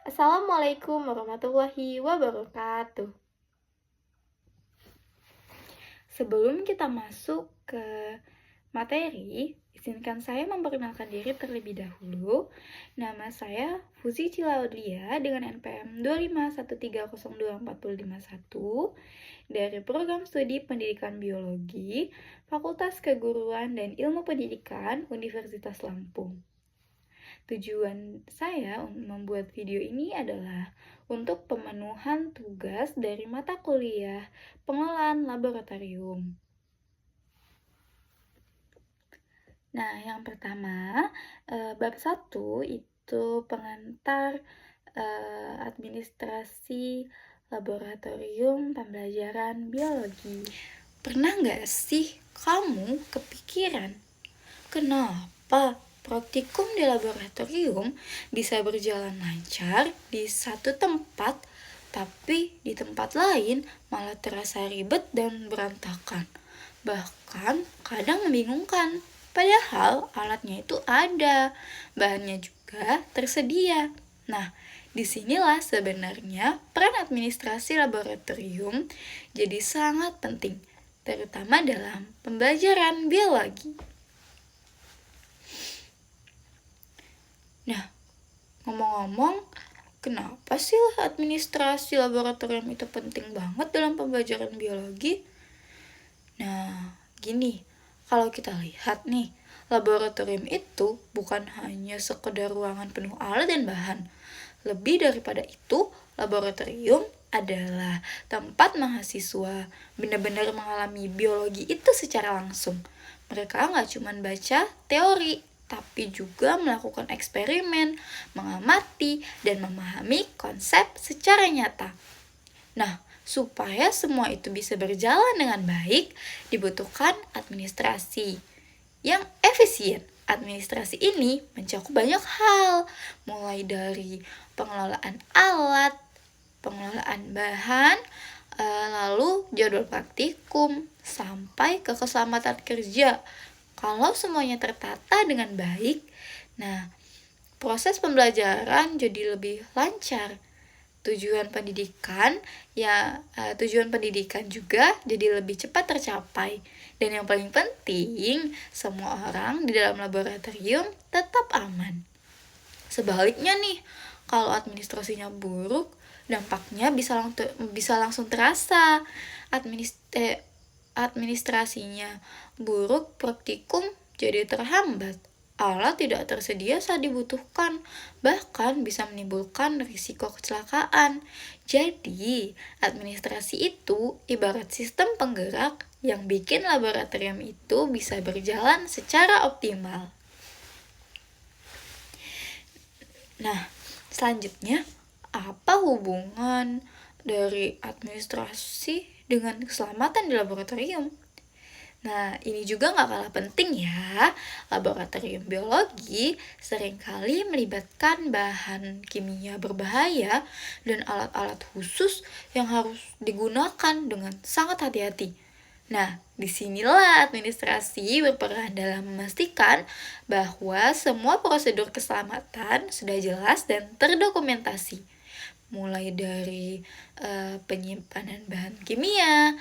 Assalamualaikum warahmatullahi wabarakatuh. Sebelum kita masuk ke materi, izinkan saya memperkenalkan diri terlebih dahulu. Nama saya Fuzi Cilaudia dengan NPM 251302451 dari Program Studi Pendidikan Biologi, Fakultas Keguruan dan Ilmu Pendidikan Universitas Lampung. Tujuan saya membuat video ini adalah untuk pemenuhan tugas dari mata kuliah pengelolaan laboratorium. Nah, yang pertama, bab 1 itu pengantar administrasi laboratorium pembelajaran biologi. Pernah nggak sih kamu kepikiran, kenapa praktikum di laboratorium bisa berjalan lancar di satu tempat, tapi di tempat lain malah terasa ribet dan berantakan? Bahkan kadang membingungkan, padahal alatnya itu ada, bahannya juga tersedia. Nah, disinilah sebenarnya peran administrasi laboratorium jadi sangat penting, terutama dalam pembelajaran biologi. Nah, ngomong-ngomong, kenapa sih administrasi laboratorium itu penting banget dalam pembelajaran biologi? Nah, gini, kalau kita lihat nih, laboratorium itu bukan hanya sekedar ruangan penuh alat dan bahan. Lebih daripada itu, laboratorium adalah tempat mahasiswa benar-benar mengalami biologi itu secara langsung. Mereka nggak cuma baca teori, tapi juga melakukan eksperimen, mengamati, dan memahami konsep secara nyata. Nah, supaya semua itu bisa berjalan dengan baik, dibutuhkan administrasi yang efisien. Administrasi ini mencakup banyak hal, mulai dari pengelolaan alat, pengelolaan bahan, lalu jadwal praktikum, sampai ke keselamatan kerja. Kalau semuanya tertata dengan baik, nah, proses pembelajaran jadi lebih lancar. Tujuan pendidikan juga jadi lebih cepat tercapai. Dan yang paling penting, semua orang di dalam laboratorium tetap aman. Sebaliknya nih, kalau administrasinya buruk, dampaknya bisa langsung terasa. Administrasinya buruk, praktikum jadi terhambat. Alat tidak tersedia saat dibutuhkan, bahkan bisa menimbulkan risiko kecelakaan. Jadi, administrasi itu ibarat sistem penggerak yang bikin laboratorium itu bisa berjalan secara optimal. Nah, selanjutnya, apa hubungan dari administrasi dengan keselamatan di laboratorium? Nah, ini juga gak kalah penting ya. Laboratorium biologi seringkali melibatkan bahan kimia berbahaya dan alat-alat khusus yang harus digunakan dengan sangat hati-hati. Nah, disinilah administrasi berperan dalam memastikan bahwa semua prosedur keselamatan sudah jelas dan terdokumentasi. Mulai dari penyimpanan bahan kimia,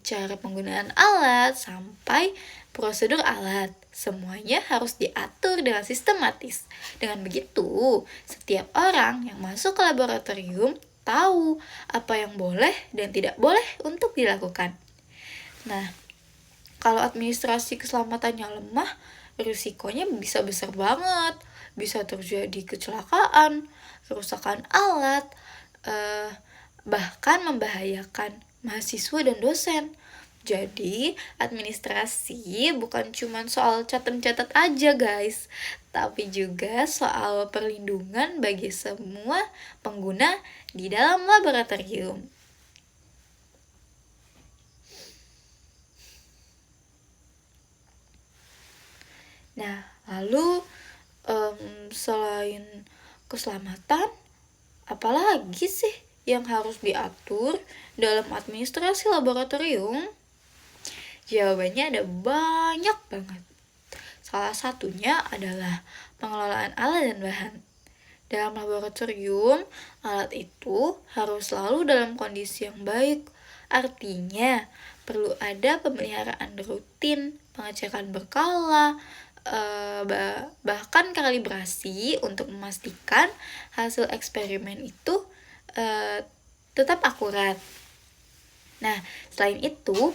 cara penggunaan alat, sampai prosedur alat. Semuanya harus diatur dengan sistematis. Dengan begitu, setiap orang yang masuk ke laboratorium tahu apa yang boleh dan tidak boleh untuk dilakukan. Nah, kalau administrasi keselamatannya lemah, risikonya bisa besar banget. Bisa terjadi kecelakaan, kerusakan alat, bahkan membahayakan mahasiswa dan dosen. Jadi, administrasi bukan cuma soal catat-catat aja guys, tapi juga soal perlindungan bagi semua pengguna di dalam laboratorium. Nah, lalu selain keselamatan, apalagi sih yang harus diatur dalam administrasi laboratorium? Jawabannya ada banyak banget. Salah satunya adalah pengelolaan alat dan bahan. Dalam laboratorium, alat itu harus selalu dalam kondisi yang baik. Artinya, perlu ada pemeliharaan rutin, pengecekan berkala, bahkan kalibrasi untuk memastikan hasil eksperimen itu tetap akurat. Nah, selain itu,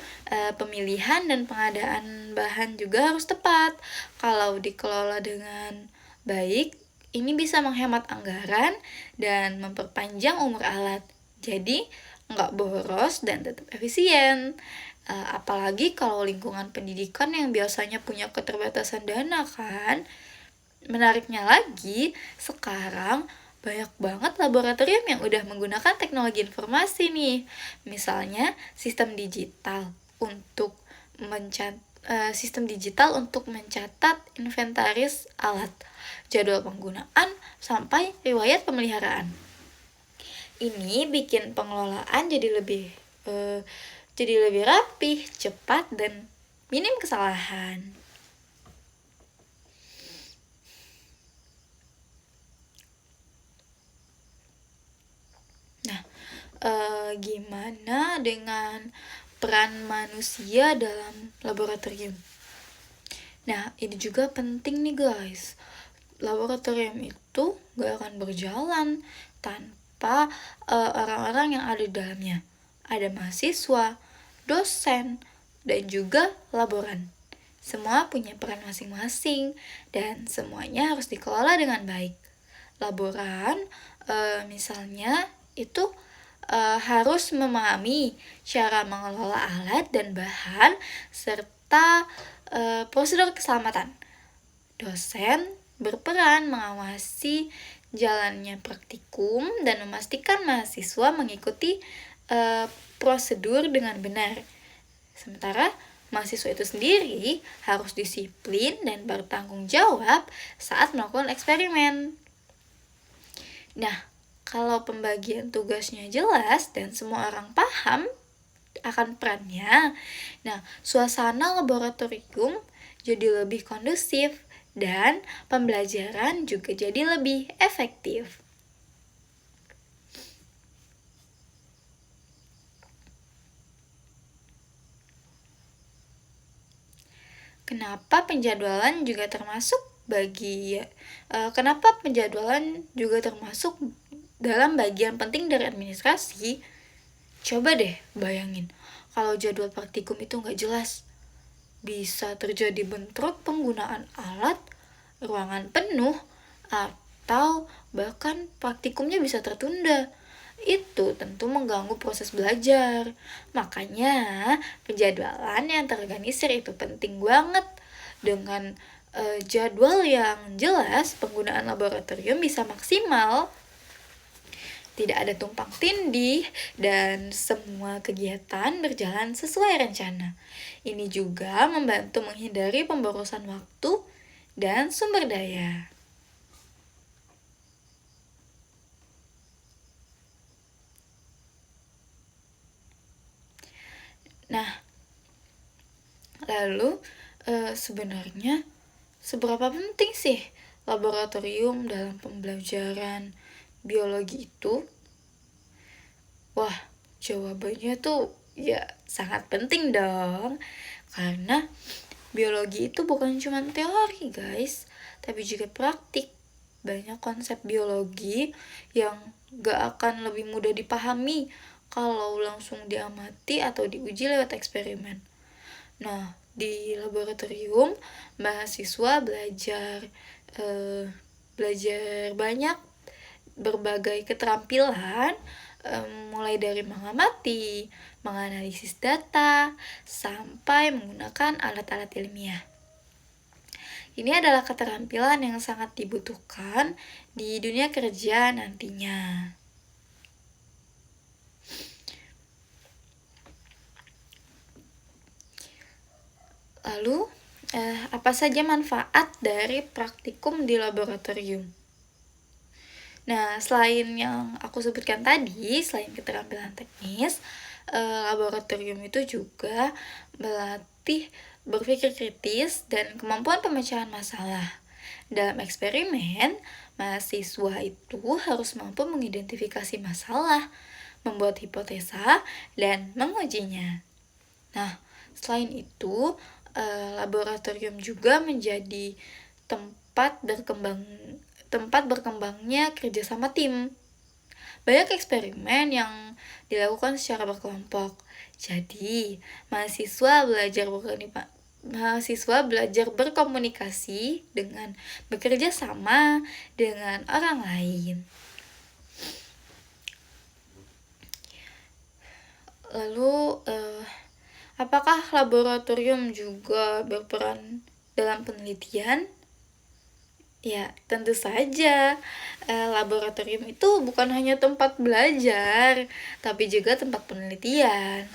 pemilihan dan pengadaan bahan juga harus tepat. Kalau dikelola dengan baik, ini bisa menghemat anggaran dan memperpanjang umur alat. Jadi, nggak boros dan tetap efisien. Apalagi kalau lingkungan pendidikan yang biasanya punya keterbatasan dana kan. Menariknya lagi, sekarang banyak banget laboratorium yang udah menggunakan teknologi informasi nih. Misalnya sistem digital untuk mencatat inventaris alat, jadwal penggunaan, sampai riwayat pemeliharaan. Ini bikin pengelolaan jadi lebih rapih, cepat, dan minim kesalahan. Gimana dengan peran manusia dalam laboratorium? Nah, ini juga penting nih guys. Laboratorium itu gak akan berjalan tanpa orang-orang yang ada di dalamnya. Ada mahasiswa, dosen, dan juga laboran. Semua punya peran masing-masing dan semuanya harus dikelola dengan baik. Laboran, misalnya itu harus memahami cara mengelola alat dan bahan serta prosedur keselamatan. Dosen berperan mengawasi jalannya praktikum dan memastikan mahasiswa mengikuti prosedur dengan benar. Sementara mahasiswa itu sendiri harus disiplin dan bertanggung jawab saat melakukan eksperimen. Nah, kalau pembagian tugasnya jelas dan semua orang paham akan perannya, nah suasana laboratorium jadi lebih kondusif dan pembelajaran juga jadi lebih efektif. Kenapa penjadwalan juga termasuk dalam bagian penting dari administrasi? Coba deh bayangin, kalau jadwal praktikum itu nggak jelas, bisa terjadi bentrok penggunaan alat, ruangan penuh, atau bahkan praktikumnya bisa tertunda. Itu tentu mengganggu proses belajar. Makanya penjadwalan yang terorganisir itu penting banget. Dengan jadwal yang jelas, penggunaan laboratorium bisa maksimal. Tidak ada tumpang tindih dan semua kegiatan berjalan sesuai rencana. Ini juga membantu menghindari pemborosan waktu dan sumber daya. Nah, lalu sebenarnya seberapa penting sih laboratorium dalam pembelajaran biologi itu? Wah, jawabannya tuh ya sangat penting dong. Karena biologi itu bukan cuma teori guys, tapi juga praktik. Banyak konsep biologi yang gak akan lebih mudah dipahami kalau langsung diamati atau diuji lewat eksperimen. Nah, di laboratorium mahasiswa belajar banyak berbagai keterampilan, mulai dari mengamati, menganalisis data, sampai menggunakan alat-alat ilmiah. Ini adalah keterampilan yang sangat dibutuhkan di dunia kerja nantinya. Lalu, apa saja manfaat dari praktikum di laboratorium? Nah, selain yang aku sebutkan tadi, selain keterampilan teknis, laboratorium itu juga melatih berpikir kritis dan kemampuan pemecahan masalah. Dalam eksperimen, mahasiswa itu harus mampu mengidentifikasi masalah, membuat hipotesa, dan mengujinya. Nah, selain itu, laboratorium juga menjadi tempat berkembangnya kerjasama tim. Banyak eksperimen yang dilakukan secara berkelompok. Jadi, mahasiswa belajar berkomunikasi dengan bekerja sama dengan orang lain. Lalu, apakah laboratorium juga berperan dalam penelitian? Ya, tentu saja. Laboratorium itu bukan hanya tempat belajar, tapi juga tempat penelitian.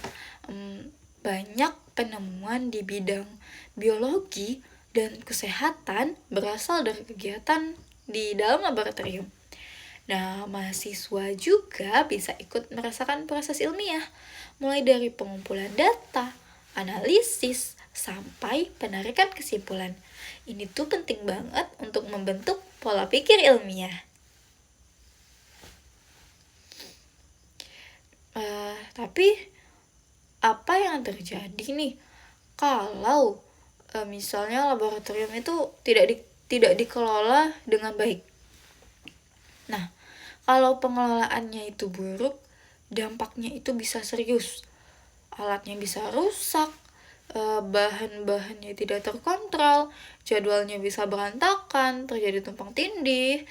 Banyak penemuan di bidang biologi dan kesehatan berasal dari kegiatan di dalam laboratorium. Nah, mahasiswa juga bisa ikut merasakan proses ilmiah, mulai dari pengumpulan data, analisis, sampai penarikan kesimpulan. Ini tuh penting banget untuk membentuk pola pikir ilmiah. Tapi apa yang terjadi nih kalau misalnya laboratorium itu tidak dikelola dengan baik? Nah, kalau pengelolaannya itu buruk, dampaknya itu bisa serius. Alatnya bisa rusak, bahan-bahannya tidak terkontrol, jadwalnya bisa berantakan, terjadi tumpang tindih,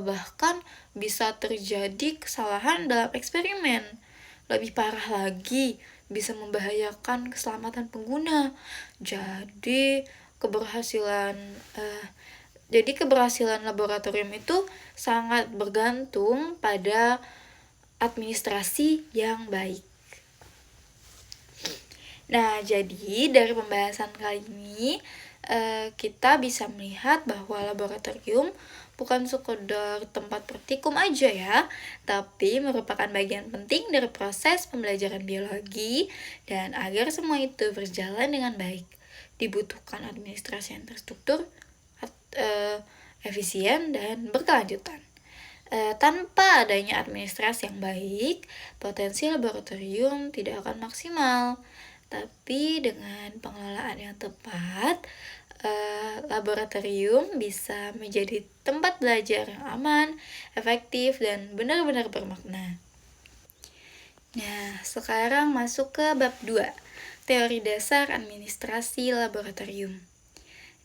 bahkan bisa terjadi kesalahan dalam eksperimen. Lebih parah lagi, bisa membahayakan keselamatan pengguna. Jadi keberhasilan laboratorium itu sangat bergantung pada administrasi yang baik. Nah, jadi dari pembahasan kali ini kita bisa melihat bahwa laboratorium bukan sekedar tempat praktikum aja ya, tapi merupakan bagian penting dari proses pembelajaran biologi, dan agar semua itu berjalan dengan baik, dibutuhkan administrasi yang terstruktur, efisien, dan berkelanjutan. Tanpa adanya administrasi yang baik, potensi laboratorium tidak akan maksimal. Tapi dengan pengelolaan yang tepat, laboratorium bisa menjadi tempat belajar yang aman, efektif, dan benar-benar bermakna. Nah, sekarang masuk ke bab 2, teori dasar administrasi laboratorium.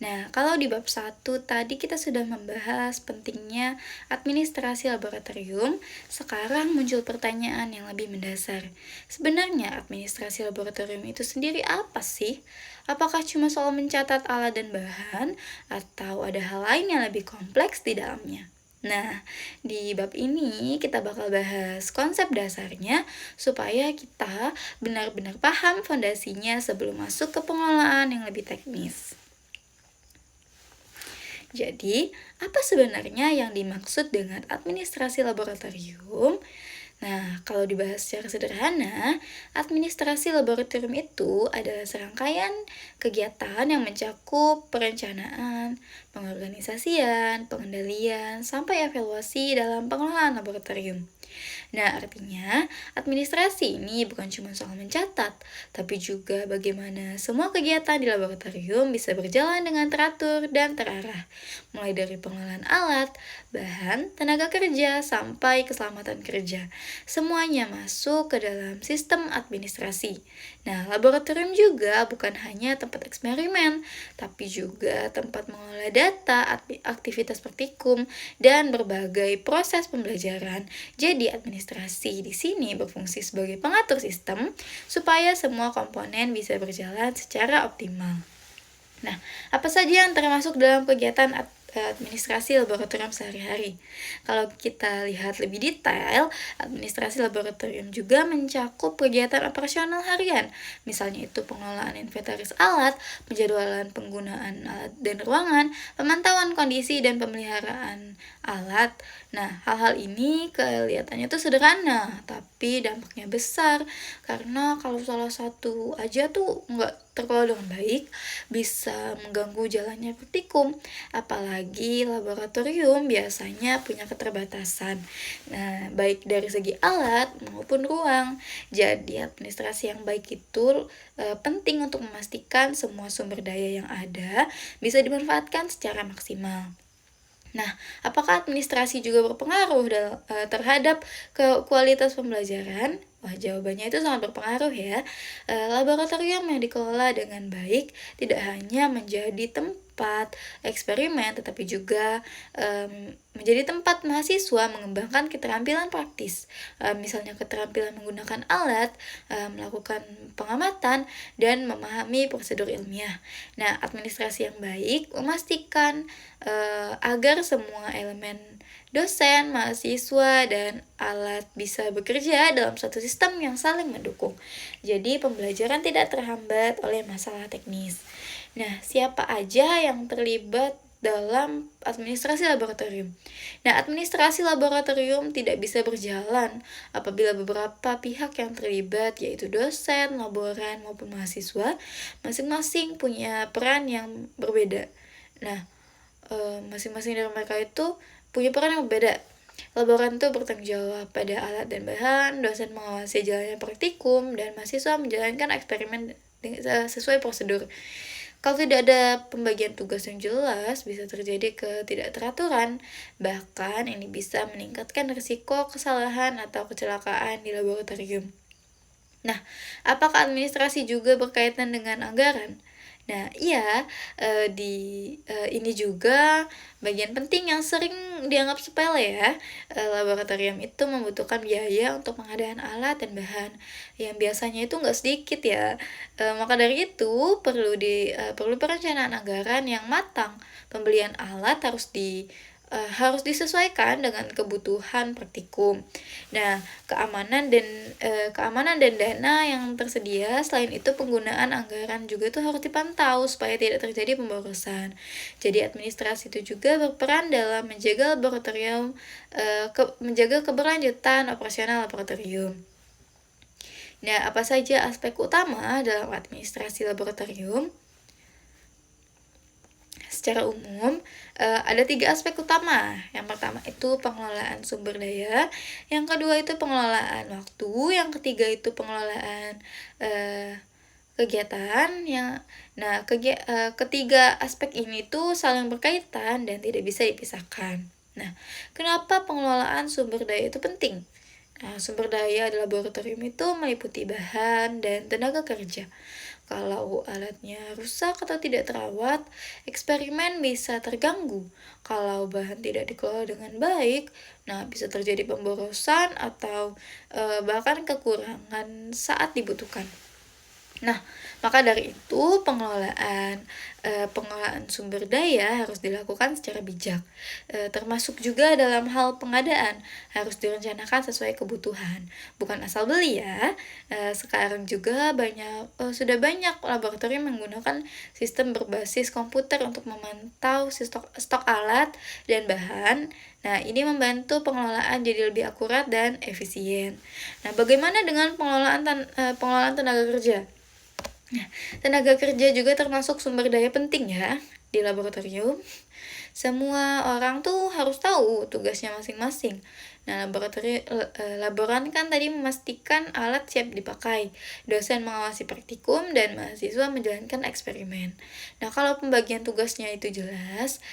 Nah, kalau di bab 1 tadi kita sudah membahas pentingnya administrasi laboratorium, sekarang muncul pertanyaan yang lebih mendasar. Sebenarnya administrasi laboratorium itu sendiri apa sih? Apakah cuma soal mencatat alat dan bahan, atau ada hal lain yang lebih kompleks di dalamnya? Nah, di bab ini kita bakal bahas konsep dasarnya supaya kita benar-benar paham fondasinya sebelum masuk ke pengelolaan yang lebih teknis. Jadi, apa sebenarnya yang dimaksud dengan administrasi laboratorium? Nah, kalau dibahas secara sederhana, administrasi laboratorium itu adalah serangkaian kegiatan yang mencakup perencanaan, pengorganisasian, pengendalian, sampai evaluasi dalam pengelolaan laboratorium. Nah, artinya administrasi ini bukan cuma soal mencatat, tapi juga bagaimana semua kegiatan di laboratorium bisa berjalan dengan teratur dan terarah, mulai dari pengelolaan alat, bahan, tenaga kerja, sampai keselamatan kerja. Semuanya masuk ke dalam sistem administrasi. Nah, laboratorium juga bukan hanya tempat eksperimen, tapi juga tempat mengolah data, aktivitas praktikum, dan berbagai proses pembelajaran. Jadi, administrasi di sini berfungsi sebagai pengatur sistem supaya semua komponen bisa berjalan secara optimal. Nah, apa saja yang termasuk dalam kegiatan administrasi laboratorium sehari-hari? Kalau kita lihat lebih detail, administrasi laboratorium juga mencakup kegiatan operasional harian. Misalnya itu pengelolaan inventaris alat, penjadwalan penggunaan alat dan ruangan, pemantauan kondisi dan pemeliharaan alat. Nah, hal-hal ini kelihatannya tuh sederhana, tapi dampaknya besar. Karena kalau salah satu aja tuh nggak terkelola dengan baik, bisa mengganggu jalannya praktikum. Apalagi lagi laboratorium biasanya punya keterbatasan. Nah, baik dari segi alat maupun ruang. Jadi administrasi yang baik itu penting untuk memastikan semua sumber daya yang ada bisa dimanfaatkan secara maksimal. Nah, apakah administrasi juga berpengaruh terhadap kualitas pembelajaran? Wah, jawabannya itu sangat berpengaruh ya. Laboratorium yang dikelola dengan baik tidak hanya menjadi tempat eksperimen, tetapi juga menjadi tempat mahasiswa mengembangkan keterampilan praktis. Misalnya keterampilan menggunakan alat, melakukan pengamatan, dan memahami prosedur ilmiah. Nah, administrasi yang baik memastikan agar semua elemen dosen, mahasiswa, dan alat bisa bekerja dalam satu sistem yang saling mendukung. Jadi pembelajaran tidak terhambat oleh masalah teknis. Nah, siapa aja yang terlibat dalam administrasi laboratorium? Nah, administrasi laboratorium tidak bisa berjalan apabila beberapa pihak yang terlibat, yaitu dosen, laboran, maupun mahasiswa, masing-masing punya peran yang berbeda. Nah, masing-masing dari mereka itu punya peran yang berbeda. Laboran itu bertanggung jawab pada alat dan bahan, dosen mengawasi jalannya praktikum, dan mahasiswa menjalankan eksperimen sesuai prosedur. Kalau tidak ada pembagian tugas yang jelas, bisa terjadi ketidakteraturan. Bahkan ini bisa meningkatkan risiko kesalahan atau kecelakaan di laboratorium. Nah, apakah administrasi juga berkaitan dengan anggaran? Nah, iya, ini juga bagian penting yang sering dianggap sepele ya. Laboratorium itu membutuhkan biaya untuk pengadaan alat dan bahan yang biasanya itu nggak sedikit ya. Maka dari itu perlu perencanaan anggaran yang matang. Pembelian alat harus disesuaikan dengan kebutuhan praktikum. Nah, keamanan dan dana yang tersedia. Selain itu, penggunaan anggaran juga itu harus dipantau supaya tidak terjadi pemborosan. Jadi administrasi itu juga berperan dalam menjaga laboratorium, menjaga keberlanjutan operasional laboratorium. Nah, apa saja aspek utama dalam administrasi laboratorium? Secara umum, ada 3 aspek utama. Yang pertama itu pengelolaan sumber daya, yang kedua itu pengelolaan waktu, yang ketiga itu pengelolaan kegiatan. Ketiga aspek ini tuh saling berkaitan dan tidak bisa dipisahkan. Nah, kenapa pengelolaan sumber daya itu penting? Nah, sumber daya di laboratorium itu meliputi bahan dan tenaga kerja. Kalau alatnya rusak atau tidak terawat, eksperimen bisa terganggu. Kalau bahan tidak dikelola dengan baik, nah bisa terjadi pemborosan atau bahkan kekurangan saat dibutuhkan. Nah, maka dari itu pengelolaan sumber daya harus dilakukan secara bijak, termasuk juga dalam hal pengadaan harus direncanakan sesuai kebutuhan, bukan asal beli ya. Sekarang juga sudah banyak laboratorium menggunakan sistem berbasis komputer untuk memantau stok alat dan bahan. Nah, ini membantu pengelolaan jadi lebih akurat dan efisien. Nah, bagaimana dengan pengelolaan tenaga kerja? Nah, tenaga kerja juga termasuk sumber daya penting ya di laboratorium. Semua orang tuh harus tahu tugasnya masing-masing. Nah, laboran kan tadi memastikan alat siap dipakai, dosen mengawasi praktikum, dan mahasiswa menjalankan eksperimen. Nah, kalau pembagian tugasnya itu jelas,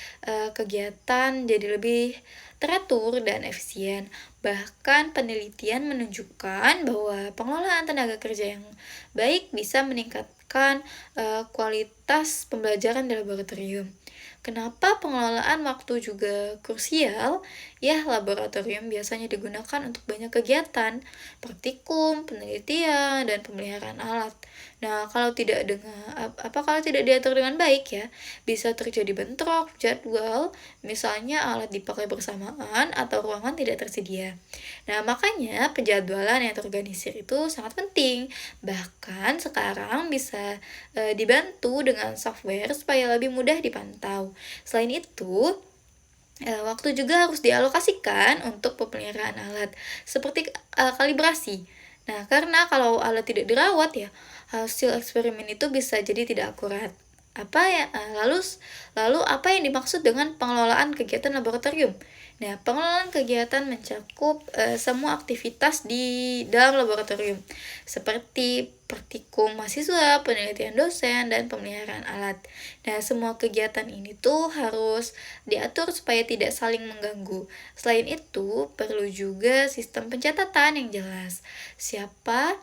kegiatan jadi lebih teratur dan efisien. Bahkan penelitian menunjukkan bahwa pengelolaan tenaga kerja yang baik bisa meningkatkan kualitas pembelajaran di laboratorium. Kenapa pengelolaan waktu juga krusial? Ya, laboratorium biasanya digunakan untuk banyak kegiatan, praktikum, penelitian, dan pemeliharaan alat. Nah, kalau tidak diatur dengan baik ya, bisa terjadi bentrok jadwal, misalnya alat dipakai bersamaan atau ruangan tidak tersedia. Nah, makanya penjadwalan yang terorganisir itu sangat penting. Bahkan sekarang bisa dibantu dengan software supaya lebih mudah dipantau. Selain itu, waktu juga harus dialokasikan untuk pemeliharaan alat, seperti kalibrasi. Nah, karena kalau alat tidak dirawat ya, hasil eksperimen itu bisa jadi tidak akurat. Lalu apa yang dimaksud dengan pengelolaan kegiatan laboratorium? Nah, pengelolaan kegiatan mencakup semua aktivitas di dalam laboratorium, seperti praktikum mahasiswa, penelitian dosen, dan pemeliharaan alat. Nah, semua kegiatan ini tuh harus diatur supaya tidak saling mengganggu. Selain itu, perlu juga sistem pencatatan yang jelas. Siapa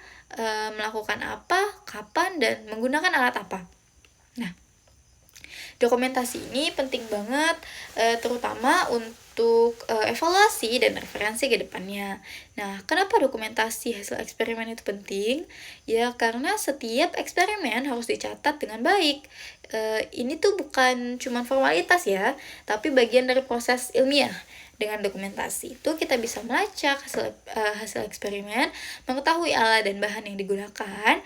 melakukan apa, kapan, dan menggunakan alat apa. Nah, dokumentasi ini penting banget, terutama untuk evaluasi dan referensi ke depannya. Nah, kenapa dokumentasi hasil eksperimen itu penting? Ya, karena setiap eksperimen harus dicatat dengan baik. Ini tuh bukan cuma formalitas ya, tapi bagian dari proses ilmiah. Dengan dokumentasi itu kita bisa melacak hasil eksperimen, mengetahui alat dan bahan yang digunakan,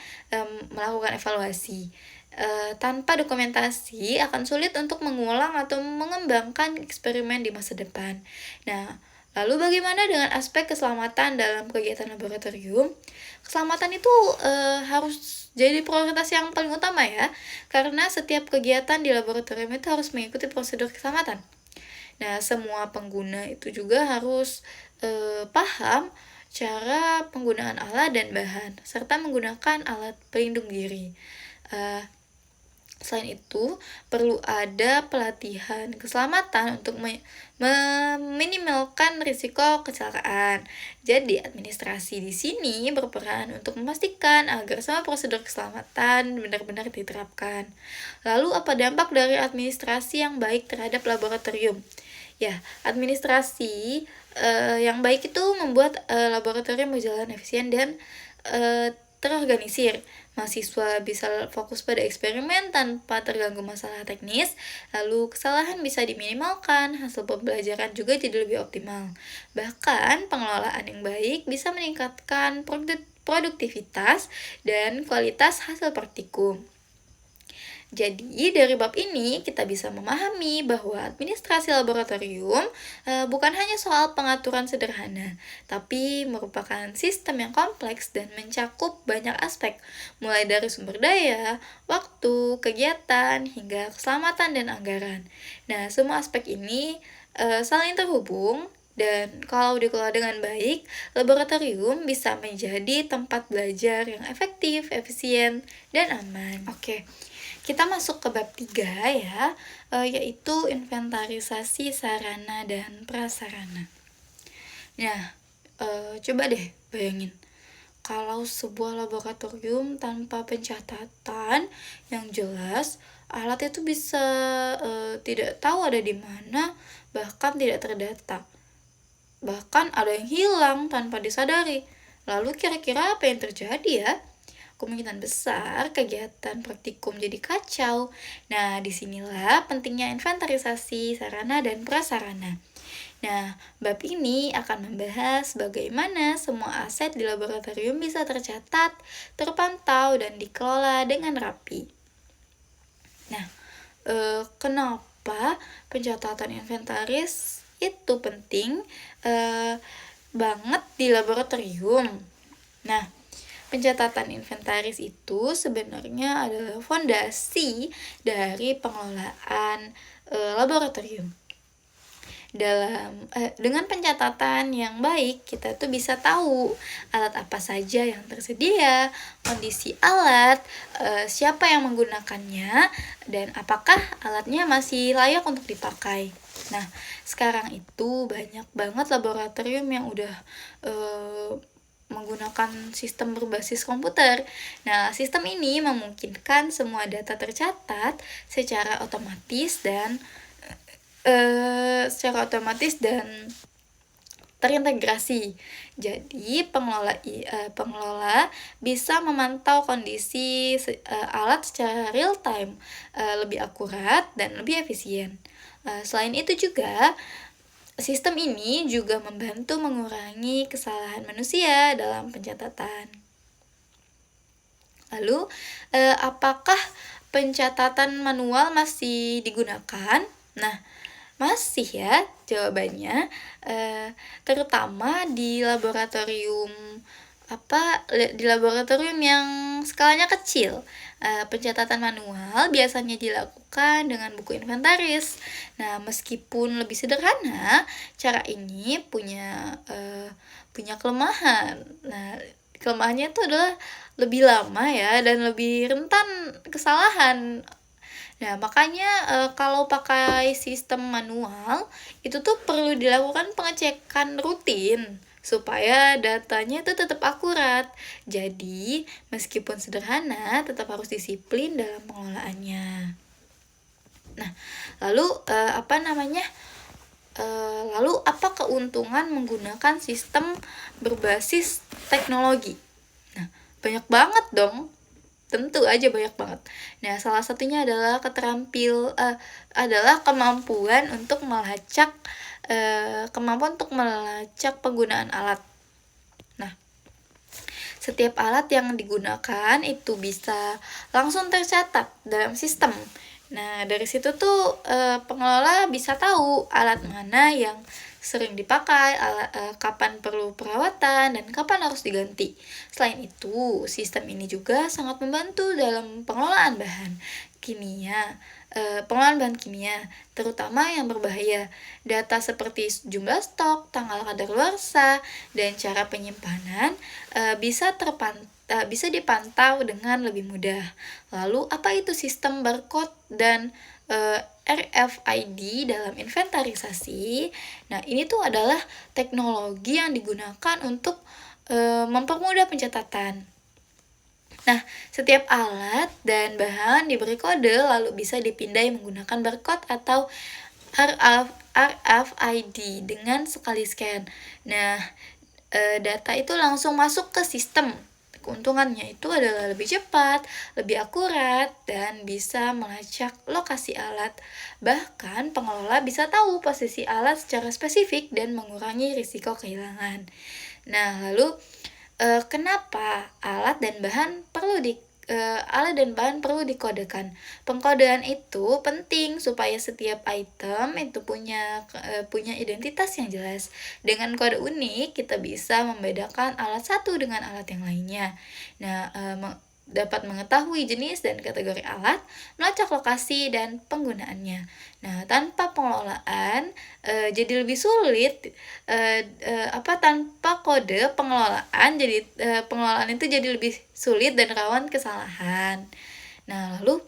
melakukan evaluasi. Tanpa dokumentasi akan sulit untuk mengulang atau mengembangkan eksperimen di masa depan. Nah, lalu bagaimana dengan aspek keselamatan dalam kegiatan laboratorium? Keselamatan itu harus jadi prioritas yang paling utama ya, karena setiap kegiatan di laboratorium itu harus mengikuti prosedur keselamatan. Nah, semua pengguna itu juga harus paham cara penggunaan alat dan bahan, serta menggunakan alat pelindung diri. Uh, Selain itu, perlu ada pelatihan keselamatan untuk meminimalkan risiko kecelakaan. Jadi, administrasi di sini berperan untuk memastikan agar semua prosedur keselamatan benar-benar diterapkan. Lalu, apa dampak dari administrasi yang baik terhadap laboratorium? Ya, administrasi yang baik itu membuat laboratorium berjalan efisien dan terorganisir. Mahasiswa bisa fokus pada eksperimen tanpa terganggu masalah teknis, lalu kesalahan bisa diminimalkan, hasil pembelajaran juga jadi lebih optimal. Bahkan, pengelolaan yang baik bisa meningkatkan produktivitas dan kualitas hasil praktikum. Jadi, dari bab ini kita bisa memahami bahwa administrasi laboratorium bukan hanya soal pengaturan sederhana, tapi merupakan sistem yang kompleks dan mencakup banyak aspek, mulai dari sumber daya, waktu, kegiatan, hingga keselamatan dan anggaran. Nah, semua aspek ini saling terhubung, dan kalau dikelola dengan baik, laboratorium bisa menjadi tempat belajar yang efektif, efisien, dan aman. Oke. Kita masuk ke bab 3 ya, yaitu inventarisasi sarana dan prasarana. Nah, coba deh bayangin, kalau sebuah laboratorium tanpa pencatatan yang jelas, alat itu bisa tidak tahu ada di mana, bahkan tidak terdata. Bahkan ada yang hilang tanpa disadari. Lalu kira-kira apa yang terjadi ya? Kemungkinan besar kegiatan praktikum jadi kacau. Nah, disinilah pentingnya inventarisasi sarana dan prasarana. Nah, bab ini akan membahas bagaimana semua aset di laboratorium bisa tercatat, terpantau, dan dikelola dengan rapi. Nah, kenapa pencatatan inventaris itu penting banget di laboratorium? Nah, pencatatan inventaris itu sebenarnya adalah fondasi dari pengelolaan laboratorium. Dengan pencatatan yang baik, kita tuh bisa tahu alat apa saja yang tersedia, kondisi alat, siapa yang menggunakannya, dan apakah alatnya masih layak untuk dipakai. Nah, sekarang itu banyak banget laboratorium yang udah menggunakan sistem berbasis komputer. Nah, sistem ini memungkinkan semua data tercatat secara otomatis dan terintegrasi. Jadi, pengelola bisa memantau kondisi alat secara real time, lebih akurat dan lebih efisien. Selain itu juga, sistem ini juga membantu mengurangi kesalahan manusia dalam pencatatan. Lalu, apakah pencatatan manual masih digunakan? Nah, masih ya jawabannya, terutama di laboratorium yang yang skalanya kecil, pencatatan manual biasanya dilakukan dengan buku inventaris. Nah, meskipun lebih sederhana, cara ini punya kelemahan. Nah, kelemahannya itu adalah lebih lama ya dan lebih rentan kesalahan. Nah, makanya kalau pakai sistem manual itu tuh perlu dilakukan pengecekan rutin supaya datanya itu tetap akurat. Jadi, meskipun sederhana, tetap harus disiplin dalam pengelolaannya. Nah, lalu lalu apa keuntungan menggunakan sistem berbasis teknologi? Nah, banyak banget dong. Tentu aja banyak banget. Nah, salah satunya adalah kemampuan untuk melacak penggunaan alat. Nah, setiap alat yang digunakan itu bisa langsung tercatat dalam sistem. Nah, dari situ tuh pengelola bisa tahu alat mana yang sering dipakai, kapan perlu perawatan, dan kapan harus diganti. Selain itu, sistem ini juga sangat membantu dalam pengelolaan bahan kimia, terutama yang berbahaya. Data seperti jumlah stok, tanggal kadaluarsa, dan cara penyimpanan bisa dipantau dengan lebih mudah. Lalu, apa itu sistem barcode dan RFID dalam inventarisasi? Nah, ini tuh adalah teknologi yang digunakan untuk mempermudah pencatatan. Nah, setiap alat dan bahan diberi kode lalu bisa dipindai menggunakan barcode atau RFID dengan sekali scan. Nah, data itu langsung masuk ke sistem. Keuntungannya itu adalah lebih cepat, lebih akurat, dan bisa melacak lokasi alat. Bahkan pengelola bisa tahu posisi alat secara spesifik dan mengurangi risiko kehilangan. Nah, lalu kenapa alat dan bahan perlu dikodekan? Pengkodean itu penting supaya setiap item itu punya identitas yang jelas. Dengan kode unik kita bisa membedakan alat satu dengan alat yang lainnya. Nah, dapat mengetahui jenis dan kategori alat, melacak lokasi dan penggunaannya. Nah, tanpa pengelolaan jadi lebih sulit. Tanpa kode pengelolaan itu jadi lebih sulit dan rawan kesalahan. Nah, lalu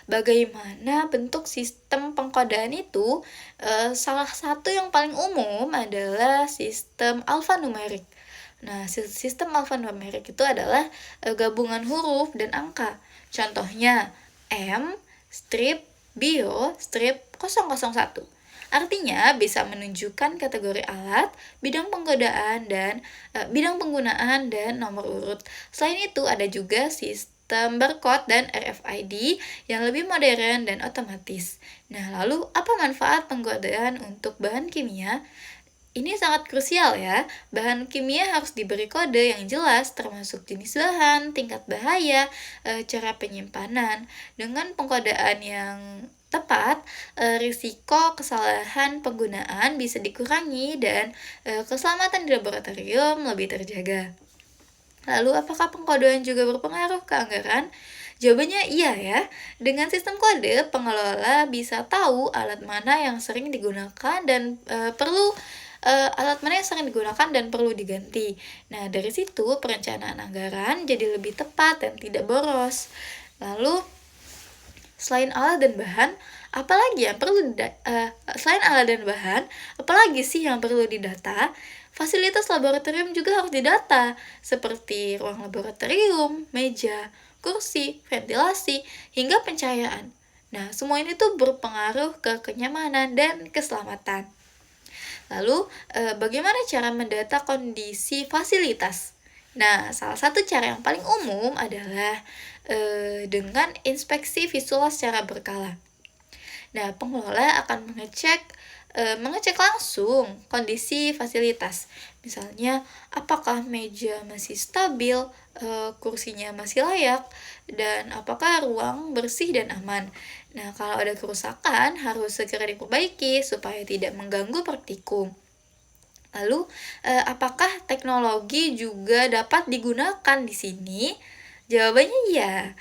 bagaimana bentuk sistem pengkodean itu? Salah satu yang paling umum adalah sistem alfanumerik. Nah, sistem alfanumerik itu adalah gabungan huruf dan angka. Contohnya M strip bio strip 001. Artinya bisa menunjukkan kategori alat, bidang penggunaan dan nomor urut. Selain itu ada juga sistem barcode dan RFID yang lebih modern dan otomatis. Nah, lalu apa manfaat pengkodean untuk bahan kimia? Ini sangat krusial ya. Bahan kimia harus diberi kode yang jelas termasuk jenis bahan, tingkat bahaya, cara penyimpanan. Dengan pengkodean yang tepat, risiko kesalahan penggunaan bisa dikurangi dan keselamatan di laboratorium lebih terjaga. Lalu apakah pengkodean juga berpengaruh ke anggaran? Jawabannya iya ya. Dengan sistem kode, pengelola bisa tahu alat mana yang sering digunakan dan perlu diganti. Nah, dari situ perencanaan anggaran jadi lebih tepat dan tidak boros. Lalu, selain alat dan bahan, apalagi sih yang perlu didata? Fasilitas laboratorium juga harus didata, seperti ruang laboratorium, meja, kursi, ventilasi, hingga pencahayaan. Nah, semua ini tuh berpengaruh ke kenyamanan dan keselamatan. Lalu, bagaimana cara mendata kondisi fasilitas? Nah, salah satu cara yang paling umum adalah dengan inspeksi visual secara berkala. Nah, pengelola akan mengecek langsung kondisi fasilitas. Misalnya, apakah meja masih stabil, kursinya masih layak, dan apakah ruang bersih dan aman. Nah, kalau ada kerusakan harus segera diperbaiki supaya tidak mengganggu praktikum. Lalu, apakah teknologi juga dapat digunakan di sini? Jawabannya iya.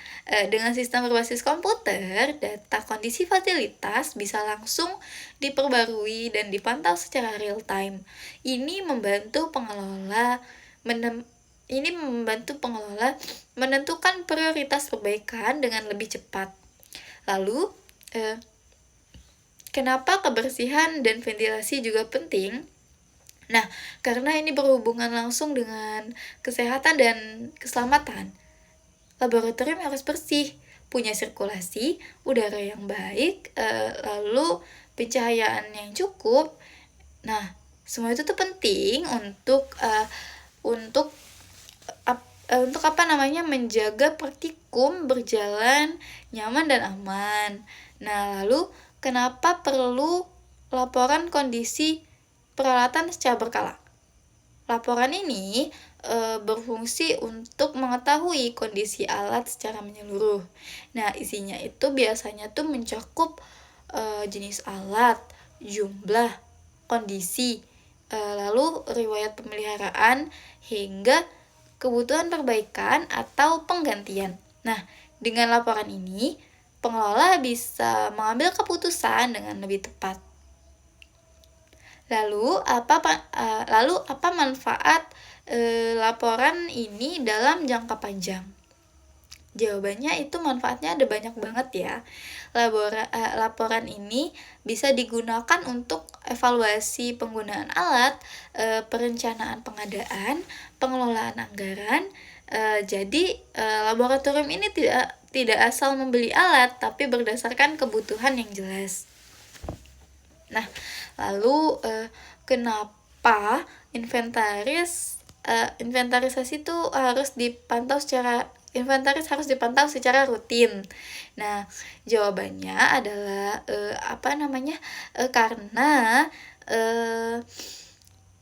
Dengan sistem berbasis komputer, data kondisi fasilitas bisa langsung diperbarui dan dipantau secara real time. Ini membantu pengelola menem ini membantu pengelola menentukan prioritas perbaikan dengan lebih cepat. Lalu, eh, kenapa kebersihan dan ventilasi juga penting? Nah, karena ini berhubungan langsung dengan kesehatan dan keselamatan. Laboratorium harus bersih, punya sirkulasi udara yang baik, lalu pencahayaan yang cukup. Nah, semua itu tuh penting untuk untuk apa namanya menjaga praktikum berjalan nyaman dan aman. Nah, lalu kenapa perlu laporan kondisi peralatan secara berkala? Laporan ini berfungsi untuk mengetahui kondisi alat secara menyeluruh. Nah, isinya itu biasanya tuh mencakup jenis alat, jumlah, kondisi, lalu riwayat pemeliharaan, hingga kebutuhan perbaikan atau penggantian. Nah, dengan laporan ini, pengelola bisa mengambil keputusan dengan lebih tepat. Lalu apa manfaat laporan ini dalam jangka panjang? Jawabannya itu manfaatnya ada banyak banget ya. Laporan ini bisa digunakan untuk evaluasi penggunaan alat, perencanaan pengadaan, pengelolaan anggaran. Jadi laboratorium ini tidak asal membeli alat, tapi berdasarkan kebutuhan yang jelas. Nah, lalu kenapa inventarisasi itu harus dipantau secara rutin. Nah, jawabannya adalah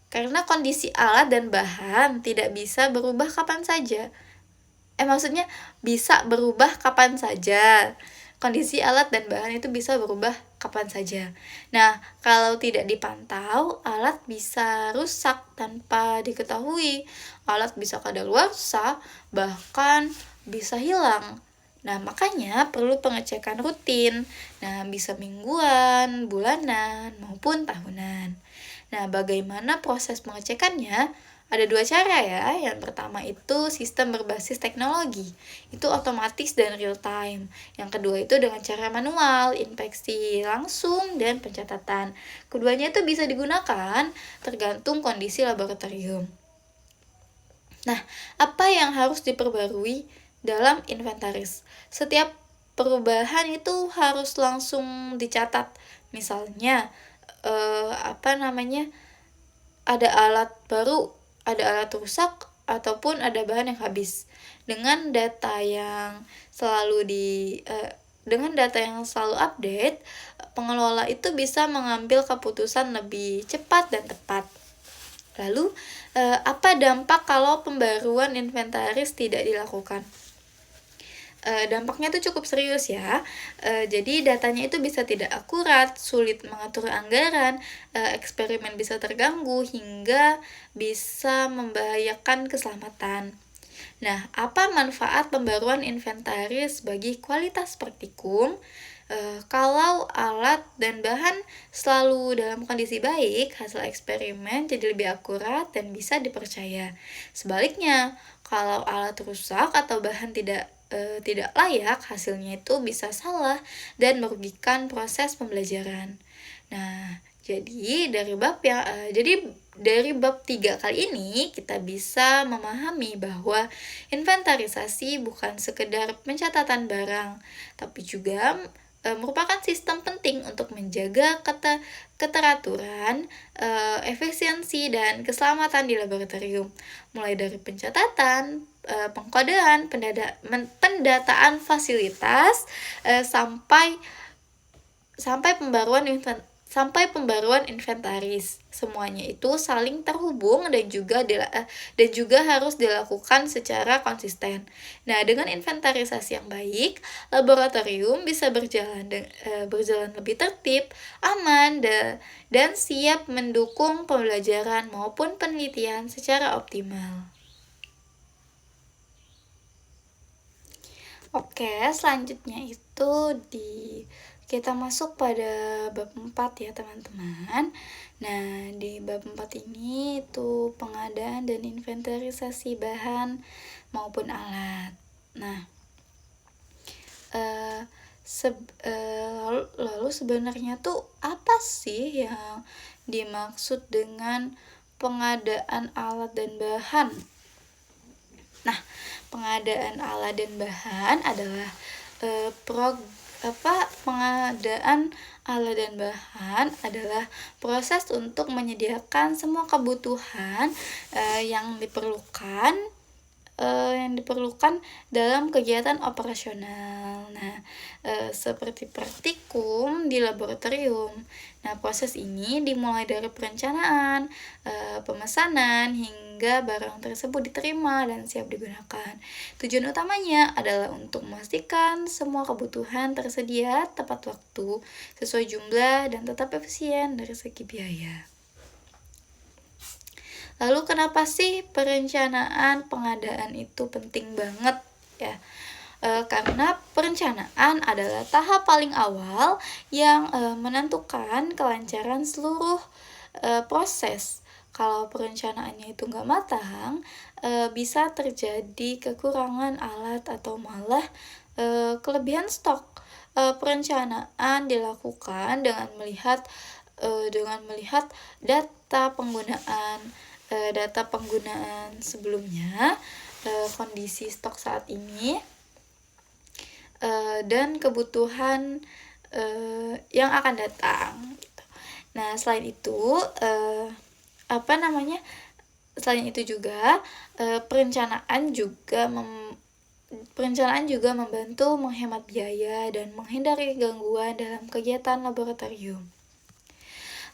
karena kondisi alat dan bahan tidak bisa berubah kapan saja. Maksudnya bisa berubah kapan saja. Kondisi alat dan bahan itu bisa berubah kapan saja. Nah, kalau tidak dipantau, alat bisa rusak tanpa diketahui. Alat bisa kadaluarsa, bahkan bisa hilang. Nah, makanya perlu pengecekan rutin. Nah, bisa mingguan, bulanan, maupun tahunan. Nah, bagaimana proses pengecekannya? Ada dua cara ya. Yang pertama itu sistem berbasis teknologi. Itu otomatis dan real time. Yang kedua itu dengan cara manual, inspeksi langsung, dan pencatatan. Keduanya itu bisa digunakan tergantung kondisi laboratorium. Nah, apa yang harus diperbarui dalam inventaris? Setiap perubahan itu harus langsung dicatat. Misalnya, ada alat baru, ada alat rusak, ataupun ada bahan yang habis. Dengan data yang selalu update, pengelola itu bisa mengambil keputusan lebih cepat dan tepat. Lalu, apa dampak kalau pembaruan inventaris tidak dilakukan? Dampaknya itu cukup serius ya. Jadi datanya itu bisa tidak akurat, sulit mengatur anggaran, eksperimen bisa terganggu, hingga bisa membahayakan keselamatan. Nah, apa manfaat pembaruan inventaris bagi kualitas praktikum? Kalau alat dan bahan selalu dalam kondisi baik, hasil eksperimen jadi lebih akurat dan bisa dipercaya. Sebaliknya, kalau alat rusak atau bahan tidak layak, hasilnya itu bisa salah dan merugikan proses pembelajaran. Nah, dari bab 3 kali ini kita bisa memahami bahwa inventarisasi bukan sekedar pencatatan barang, tapi juga merupakan sistem penting untuk menjaga keteraturan, efisiensi, dan keselamatan di laboratorium. Mulai dari pencatatan, pengkodean, pendataan fasilitas, sampai pembaruan sampai pembaruan inventaris. Semuanya itu saling terhubung dan juga harus dilakukan secara konsisten. Nah, dengan inventarisasi yang baik, laboratorium bisa berjalan lebih tertib, aman, dan siap mendukung pembelajaran maupun penelitian secara optimal. Oke, selanjutnya itu kita masuk pada bab 4 ya teman-teman. Nah, di bab 4 ini itu pengadaan dan inventarisasi bahan maupun alat. Nah, eh, lalu sebenarnya tuh apa sih yang dimaksud dengan pengadaan alat dan bahan? Nah, pengadaan alat dan bahan adalah pengadaan alat dan bahan adalah proses untuk menyediakan semua kebutuhan yang diperlukan dalam kegiatan operasional. Nah, seperti praktikum di laboratorium. Nah, proses ini dimulai dari perencanaan, pemesanan, hingga barang tersebut diterima dan siap digunakan. Tujuan utamanya adalah untuk memastikan semua kebutuhan tersedia tepat waktu, sesuai jumlah, dan tetap efisien dari segi biaya. Lalu kenapa sih perencanaan pengadaan itu penting banget ya? Karena perencanaan adalah tahap paling awal yang menentukan kelancaran seluruh proses. Kalau perencanaannya itu nggak matang, bisa terjadi kekurangan alat atau malah kelebihan stok. Perencanaan dilakukan dengan melihat data penggunaan sebelumnya, kondisi stok saat ini, dan kebutuhan yang akan datang. Nah, selain itu juga perencanaan juga membantu menghemat biaya dan menghindari gangguan dalam kegiatan laboratorium.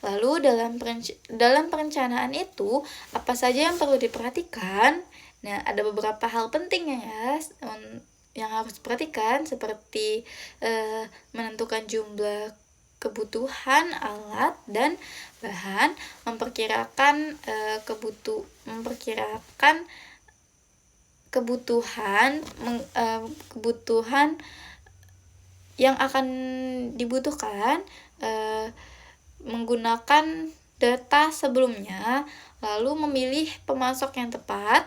Lalu dalam perencanaan itu apa saja yang perlu diperhatikan? Nah, ada beberapa hal penting ya yang harus diperhatikan, seperti menentukan jumlah kebutuhan alat dan bahan, memperkirakan kebutuhan yang akan dibutuhkan, menggunakan data sebelumnya, lalu memilih pemasok yang tepat,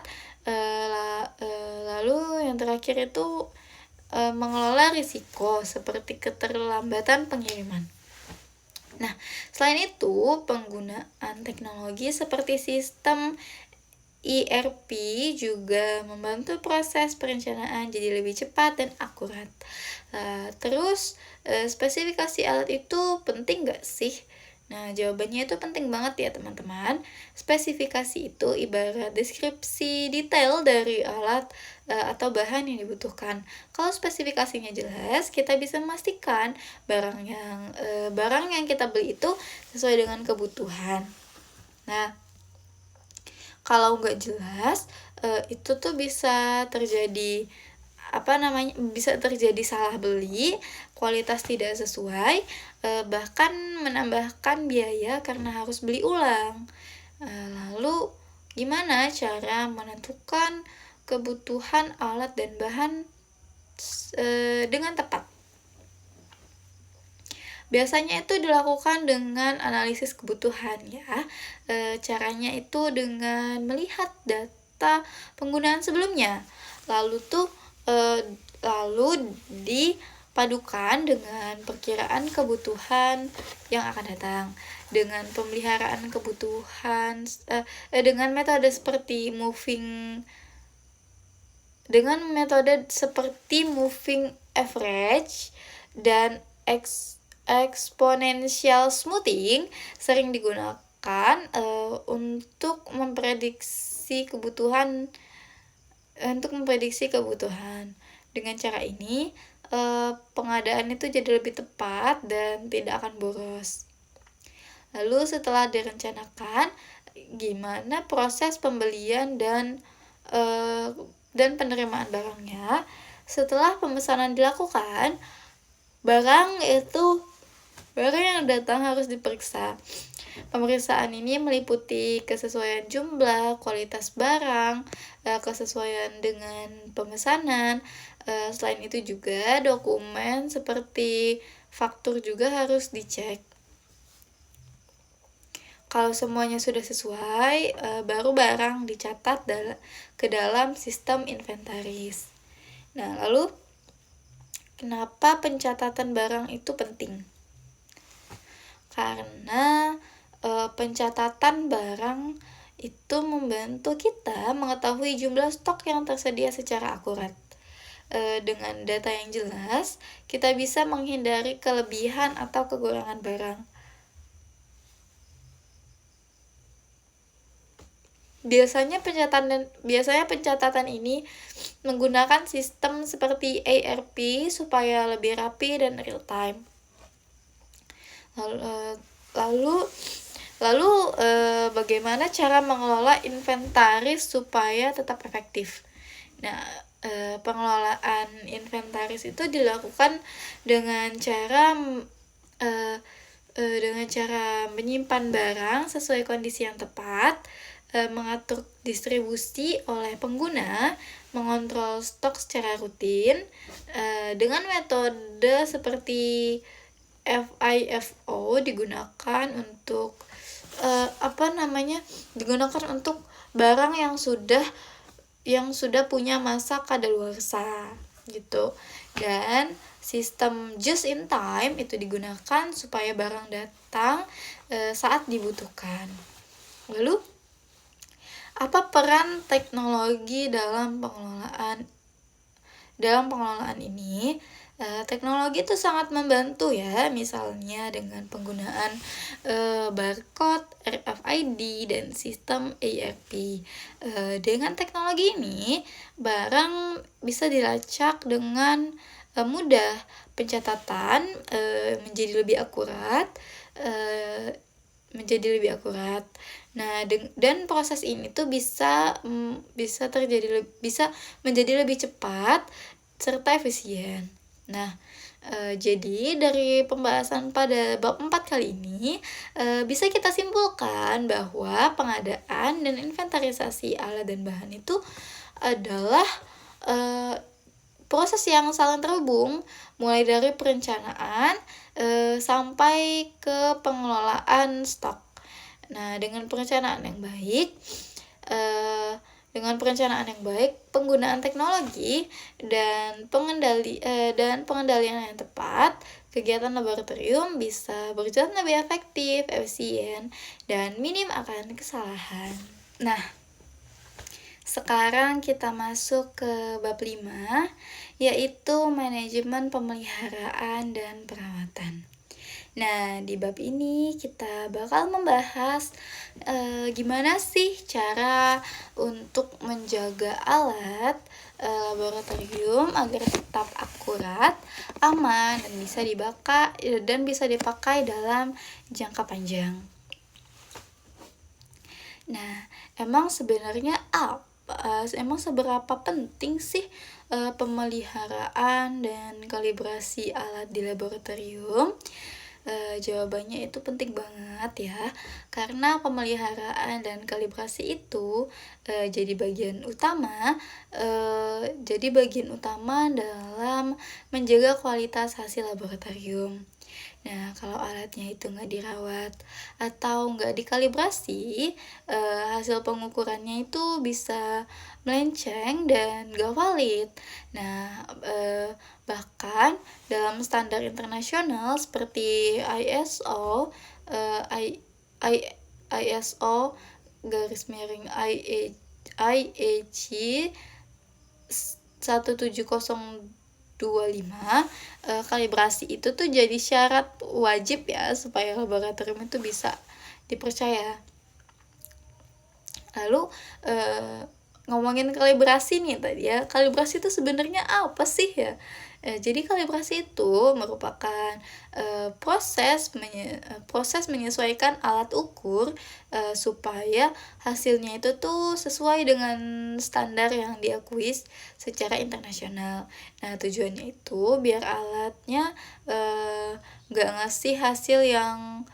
lalu yang terakhir itu mengelola risiko seperti keterlambatan pengiriman. Nah, selain itu, penggunaan teknologi seperti sistem ERP juga membantu proses perencanaan jadi lebih cepat dan akurat. Terus, spesifikasi alat itu penting gak sih? Nah, jawabannya itu penting banget ya teman-teman. Spesifikasi itu ibarat deskripsi detail dari alat atau bahan yang dibutuhkan. Kalau spesifikasinya jelas, kita bisa memastikan barang yang kita beli itu sesuai dengan kebutuhan. Nah, kalau nggak jelas, itu tuh bisa terjadi salah beli, kualitas tidak sesuai, bahkan menambahkan biaya karena harus beli ulang. Lalu gimana cara menentukan kebutuhan alat dan bahan dengan tepat? Biasanya itu dilakukan dengan analisis kebutuhan ya. Caranya itu dengan melihat data penggunaan sebelumnya. Lalu dipadukan dengan perkiraan kebutuhan yang akan datang. Dengan pemeliharaan kebutuhan dengan metode seperti moving average dan exponential smoothing sering digunakan untuk memprediksi kebutuhan. Dengan cara ini, pengadaan itu jadi lebih tepat dan tidak akan boros. Lalu setelah direncanakan, gimana proses pembelian dan penerimaan barangnya. Setelah pemesanan dilakukan, barang yang datang harus diperiksa. Pemeriksaan ini meliputi kesesuaian jumlah, kualitas barang, kesesuaian dengan pemesanan. Selain itu juga dokumen seperti faktur juga harus dicek. Kalau semuanya sudah sesuai, baru barang dicatat ke dalam sistem inventaris. Nah, lalu kenapa pencatatan barang itu penting? Karena pencatatan barang itu membantu kita mengetahui jumlah stok yang tersedia secara akurat. Dengan data yang jelas, kita bisa menghindari kelebihan atau kekurangan barang. Biasanya pencatatan ini menggunakan sistem seperti ERP supaya lebih rapi dan real time. Lalu bagaimana cara mengelola inventaris supaya tetap efektif? Nah, pengelolaan inventaris itu dilakukan dengan cara menyimpan barang sesuai kondisi yang tepat, mengatur distribusi oleh pengguna, mengontrol stok secara rutin, dengan metode seperti FIFO digunakan untuk barang yang sudah punya masa kadaluarsa gitu. Dan sistem just in time itu digunakan supaya barang datang saat dibutuhkan. Lalu apa peran teknologi dalam pengelolaan ini? Teknologi itu sangat membantu ya, misalnya dengan penggunaan barcode, RFID, dan sistem ERP. Dengan teknologi ini, barang bisa dilacak dengan mudah. Pencatatan menjadi lebih akurat. Nah, dan proses ini tuh bisa menjadi lebih cepat serta efisien. Nah, jadi dari pembahasan pada bab 4 kali ini, bisa kita simpulkan bahwa pengadaan dan inventarisasi alat dan bahan itu adalah proses yang saling terhubung, mulai dari perencanaan sampai ke pengelolaan stok. Nah, dengan perencanaan yang baik, penggunaan teknologi dan pengendalian yang tepat, kegiatan laboratorium bisa berjalan lebih efektif, efisien, dan minim akan kesalahan. Nah, sekarang kita masuk ke bab 5, yaitu manajemen pemeliharaan dan perawatan. Nah, di bab ini kita bakal membahas gimana sih cara untuk menjaga alat laboratorium agar tetap akurat, aman, dan bisa dipakai dalam jangka panjang. Nah, emang seberapa penting sih pemeliharaan dan kalibrasi alat di laboratorium? Jawabannya itu penting banget ya, karena pemeliharaan dan kalibrasi itu jadi bagian utama dalam menjaga kualitas hasil laboratorium. Nah, kalau alatnya itu nggak dirawat atau nggak dikalibrasi, hasil pengukurannya itu bisa melenceng dan nggak valid. Nah, bahkan dalam standar internasional seperti ISO IEC 17025, kalibrasi itu tuh jadi syarat wajib ya supaya laboratorium itu bisa dipercaya. Lalu ngomongin kalibrasi nih tadi ya, kalibrasi itu sebenarnya apa sih ya? Jadi kalibrasi itu merupakan proses menyesuaikan alat ukur supaya hasilnya itu tuh sesuai dengan standar yang diakui secara internasional. Nah, tujuannya itu biar alatnya nggak ngasih hasil yang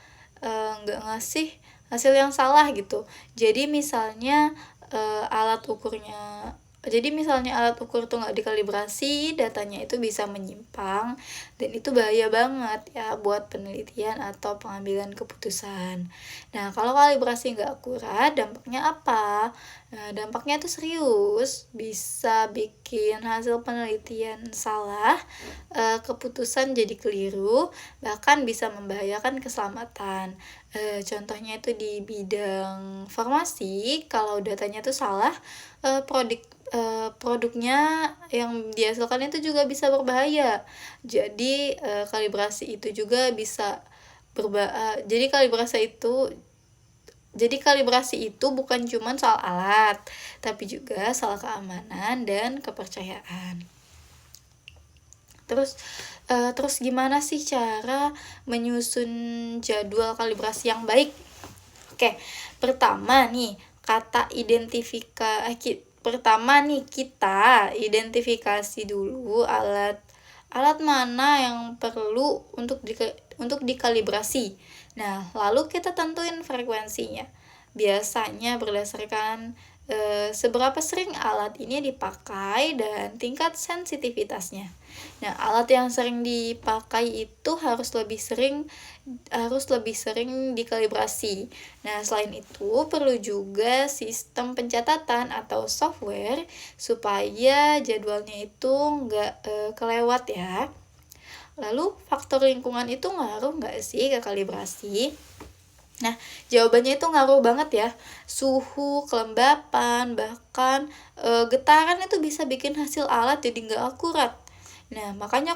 nggak ngasih hasil yang salah gitu. Jadi misalnya alat ukur tuh nggak dikalibrasi, datanya itu bisa menyimpang, dan itu bahaya banget ya buat penelitian atau pengambilan keputusan. Nah, kalau kalibrasi nggak akurat, dampaknya apa? Nah, dampaknya itu serius, bisa bikin hasil penelitian salah, keputusan jadi keliru, bahkan bisa membahayakan keselamatan. Contohnya itu di bidang farmasi, kalau datanya itu salah, produknya yang dihasilkan itu juga bisa berbahaya. Jadi kalibrasi itu juga bisa jadi kalibrasi itu bukan cuma soal alat, tapi juga soal keamanan dan kepercayaan. Terus gimana sih cara menyusun jadwal kalibrasi yang baik? Oke, pertama nih kita identifikasi dulu alat mana yang perlu untuk dikalibrasi. Nah, lalu kita tentuin frekuensinya. Biasanya berdasarkan seberapa sering alat ini dipakai dan tingkat sensitivitasnya. Nah, alat yang sering dipakai itu harus lebih sering dikalibrasi. Nah, selain itu perlu juga sistem pencatatan atau software supaya jadwalnya itu nggak kelewat ya. Lalu faktor lingkungan itu ngaruh nggak sih ke kalibrasi? Nah, jawabannya itu ngaruh banget ya. Suhu, kelembapan, bahkan getaran itu bisa bikin hasil alat jadi nggak akurat. Nah, makanya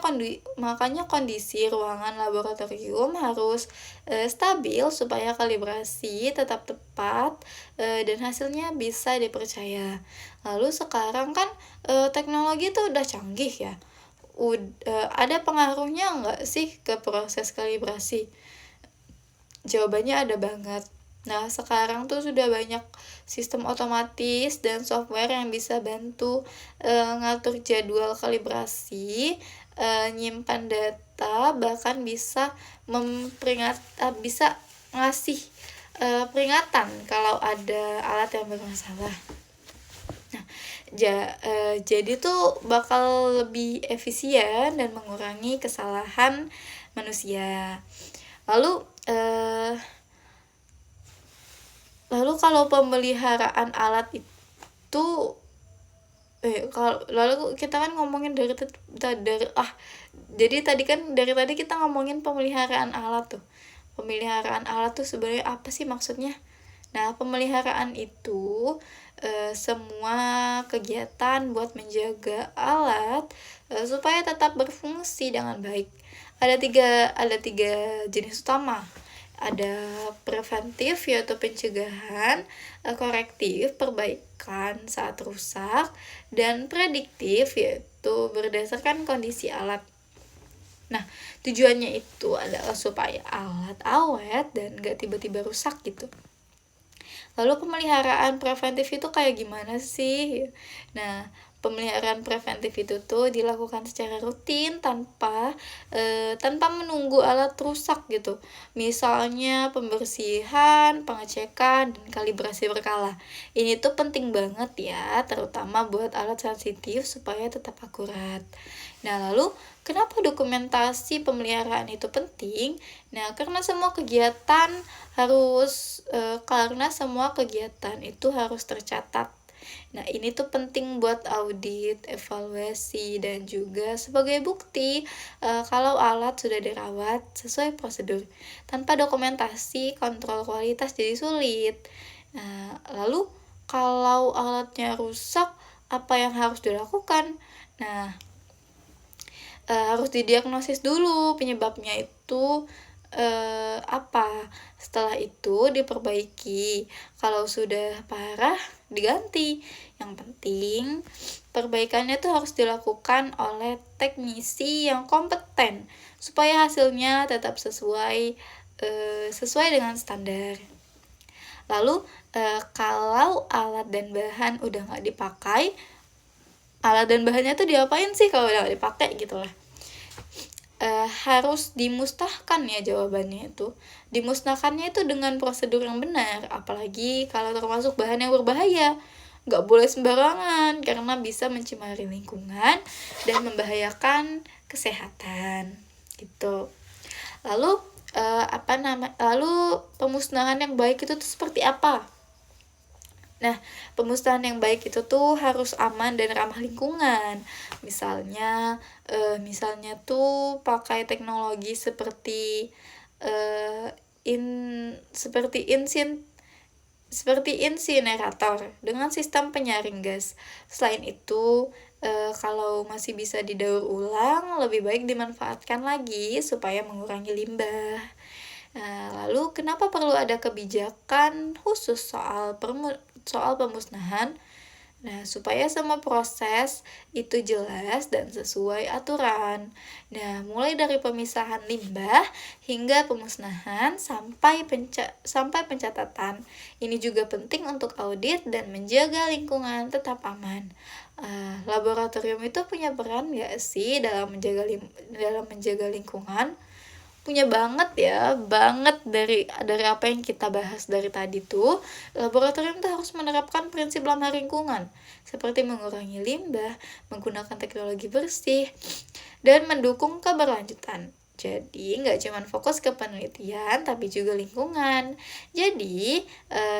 kondisi ruangan laboratorium harus stabil supaya kalibrasi tetap tepat dan hasilnya bisa dipercaya. Lalu sekarang kan teknologi itu udah canggih ya. Ada pengaruhnya nggak sih ke proses kalibrasi? Jawabannya ada banget. Nah, sekarang tuh sudah banyak sistem otomatis dan software yang bisa bantu ngatur jadwal kalibrasi, nyimpan data, bahkan bisa bisa ngasih peringatan kalau ada alat yang bermasalah. Nah, jadi tuh bakal lebih efisien dan mengurangi kesalahan manusia. Lalu kalau pemeliharaan alat itu lalu kita kan ngomongin jadi dari tadi kita ngomongin pemeliharaan alat tuh. Pemeliharaan alat tuh sebenarnya apa sih maksudnya? Nah, pemeliharaan itu semua kegiatan buat menjaga alat supaya tetap berfungsi dengan baik. Ada tiga jenis utama. Ada preventif yaitu pencegahan, korektif perbaikan saat rusak, dan prediktif yaitu berdasarkan kondisi alat. Nah, tujuannya itu adalah supaya alat awet dan gak tiba-tiba rusak gitu. Lalu pemeliharaan preventif itu kayak gimana sih? Nah, pemeliharaan preventif itu tuh dilakukan secara rutin tanpa menunggu alat rusak gitu. Misalnya pembersihan, pengecekan, dan kalibrasi berkala. Ini tuh penting banget ya, terutama buat alat sensitif supaya tetap akurat. Nah, lalu kenapa dokumentasi pemeliharaan itu penting? Nah, karena semua kegiatan itu harus tercatat. Nah, ini tuh penting buat audit, evaluasi, dan juga sebagai bukti kalau alat sudah dirawat sesuai prosedur. Tanpa dokumentasi, kontrol kualitas jadi sulit. Nah, lalu kalau alatnya rusak, apa yang harus dilakukan? Nah, harus didiagnosis dulu penyebabnya itu setelah itu diperbaiki, kalau sudah parah diganti. Yang penting perbaikannya tuh harus dilakukan oleh teknisi yang kompeten supaya hasilnya tetap sesuai dengan standar. Lalu kalau alat dan bahan udah nggak dipakai, alat dan bahannya tuh diapain sih kalau udah nggak dipakai gitu lah. Harus dimusnahkan ya jawabannya itu. Dimusnahkannya itu dengan prosedur yang benar, apalagi kalau termasuk bahan yang berbahaya. Nggak boleh sembarangan karena bisa mencemari lingkungan dan membahayakan kesehatan gitu. Lalu lalu pemusnahan yang baik itu tuh seperti apa? Nah, pemusnahan yang baik itu tuh harus aman dan ramah lingkungan. Misalnya tuh pakai teknologi seperti uh, in seperti insin seperti insinerator dengan sistem penyaring gas. Selain itu, kalau masih bisa didaur ulang, lebih baik dimanfaatkan lagi supaya mengurangi limbah. Lalu kenapa perlu ada kebijakan khusus soal pemusnahan? Nah, supaya semua proses itu jelas dan sesuai aturan. Nah, mulai dari pemisahan limbah hingga pemusnahan sampai pencatatan. Ini juga penting untuk audit dan menjaga lingkungan tetap aman. Laboratorium itu punya peran nggak sih dalam menjaga lingkungan? Punya banget ya, banget dari apa yang kita bahas dari tadi tuh. Laboratorium tuh harus menerapkan prinsip ramah lingkungan seperti mengurangi limbah, menggunakan teknologi bersih, dan mendukung keberlanjutan. Jadi nggak cuma fokus ke penelitian tapi juga lingkungan. Jadi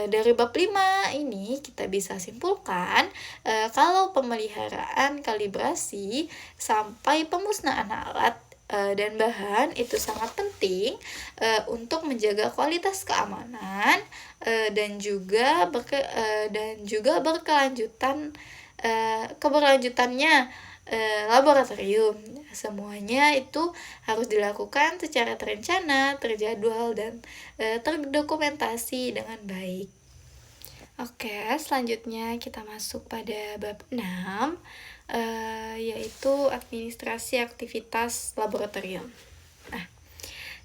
dari bab 5 ini kita bisa simpulkan kalau pemeliharaan kalibrasi sampai pemusnahan alat dan bahan itu sangat penting untuk menjaga kualitas keamanan dan juga keberlanjutannya laboratorium. Semuanya itu harus dilakukan secara terencana, terjadwal, dan terdokumentasi dengan baik. Oke, selanjutnya kita masuk pada bab 6, yaitu administrasi aktivitas laboratorium. Nah,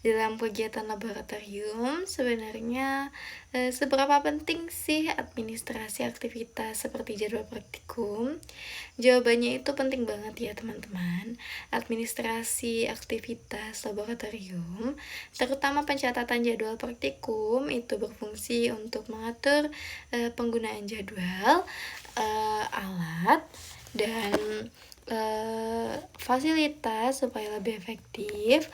dalam kegiatan laboratorium sebenarnya seberapa penting sih administrasi aktivitas seperti jadwal praktikum? Jawabannya itu penting banget ya teman-teman. Administrasi aktivitas laboratorium, terutama pencatatan jadwal praktikum, itu berfungsi untuk mengatur penggunaan jadwal, alat, dan fasilitas supaya lebih efektif.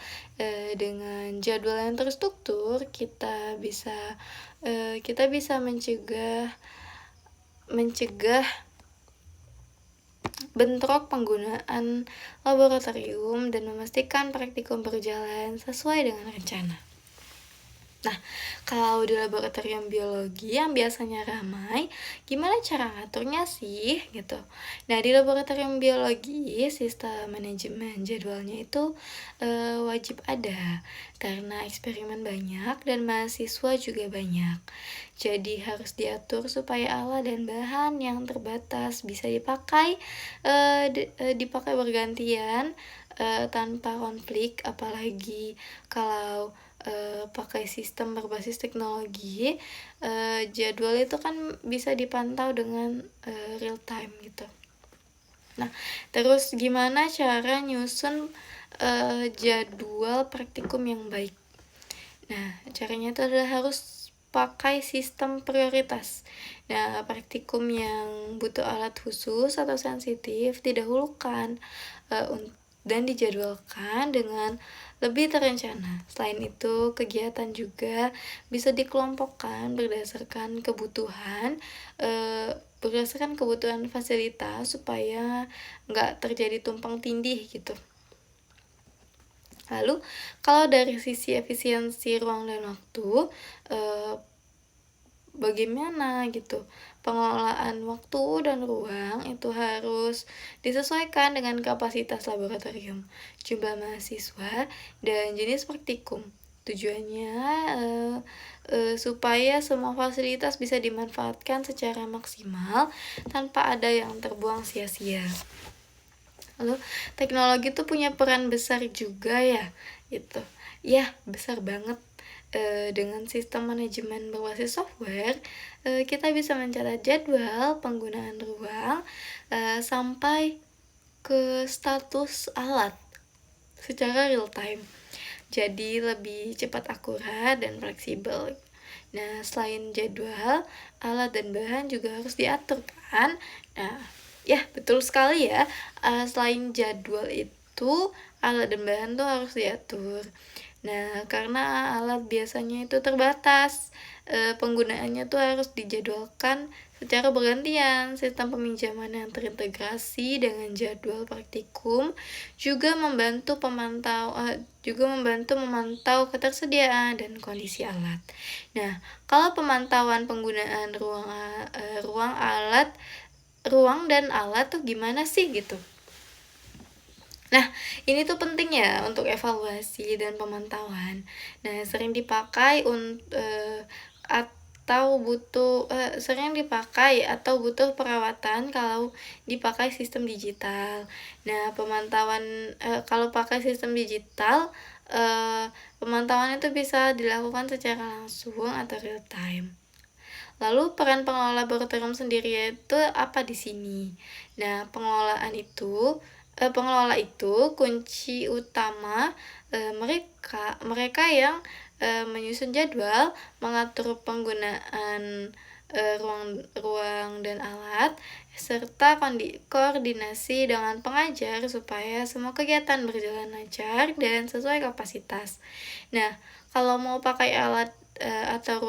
Dengan jadwal yang terstruktur kita bisa mencegah bentrok penggunaan laboratorium dan memastikan praktikum berjalan sesuai dengan rencana. Nah, kalau di laboratorium biologi yang biasanya ramai, gimana cara ngaturnya sih gitu? Nah, di laboratorium biologi sistem manajemen jadwalnya itu wajib ada karena eksperimen banyak dan mahasiswa juga banyak. Jadi harus diatur supaya alat dan bahan yang terbatas bisa dipakai bergantian tanpa konflik, apalagi kalau pakai sistem berbasis teknologi. Jadwal itu kan bisa dipantau dengan real time gitu. Nah, terus gimana cara nyusun jadwal praktikum yang baik? Nah, caranya itu adalah harus pakai sistem prioritas. Nah, praktikum yang butuh alat khusus atau sensitif didahulukan dan dijadwalkan dengan lebih terencana. Selain itu, kegiatan juga bisa dikelompokkan berdasarkan kebutuhan fasilitas supaya nggak terjadi tumpang tindih gitu. Lalu, kalau dari sisi efisiensi ruang dan waktu, bagaimana gitu? Pengelolaan waktu dan ruang itu harus disesuaikan dengan kapasitas laboratorium, jumlah mahasiswa, dan jenis praktikum. Tujuannya supaya semua fasilitas bisa dimanfaatkan secara maksimal tanpa ada yang terbuang sia-sia. Lalu teknologi itu punya peran besar juga ya, gitu. Ya, besar banget. Dengan sistem manajemen berbasis software, kita bisa mencatat jadwal penggunaan ruang sampai ke status alat secara real time. Jadi lebih cepat, akurat, dan fleksibel. Nah, selain jadwal, alat dan bahan juga harus diatur kan? Nah, ya betul sekali ya. Selain jadwal itu, alat dan bahan tuh harus diatur. Nah, karena alat biasanya itu terbatas, penggunaannya tuh harus dijadwalkan secara bergantian. Sistem peminjaman yang terintegrasi dengan jadwal praktikum juga membantu memantau ketersediaan dan kondisi alat. Nah, kalau pemantauan penggunaan ruang dan alat tuh gimana sih gitu? Nah, ini tuh penting ya untuk evaluasi dan pemantauan. Nah, sering dipakai atau butuh perawatan kalau dipakai sistem digital. Nah, kalau pakai sistem digital, pemantauan itu bisa dilakukan secara langsung atau real time. Lalu peran pengelola laboratorium sendiri itu apa di sini? Nah, pengelola itu kunci utama. Mereka yang menyusun jadwal, mengatur penggunaan ruang dan alat, serta koordinasi dengan pengajar supaya semua kegiatan berjalan lancar dan sesuai kapasitas. Nah, kalau mau pakai alat atau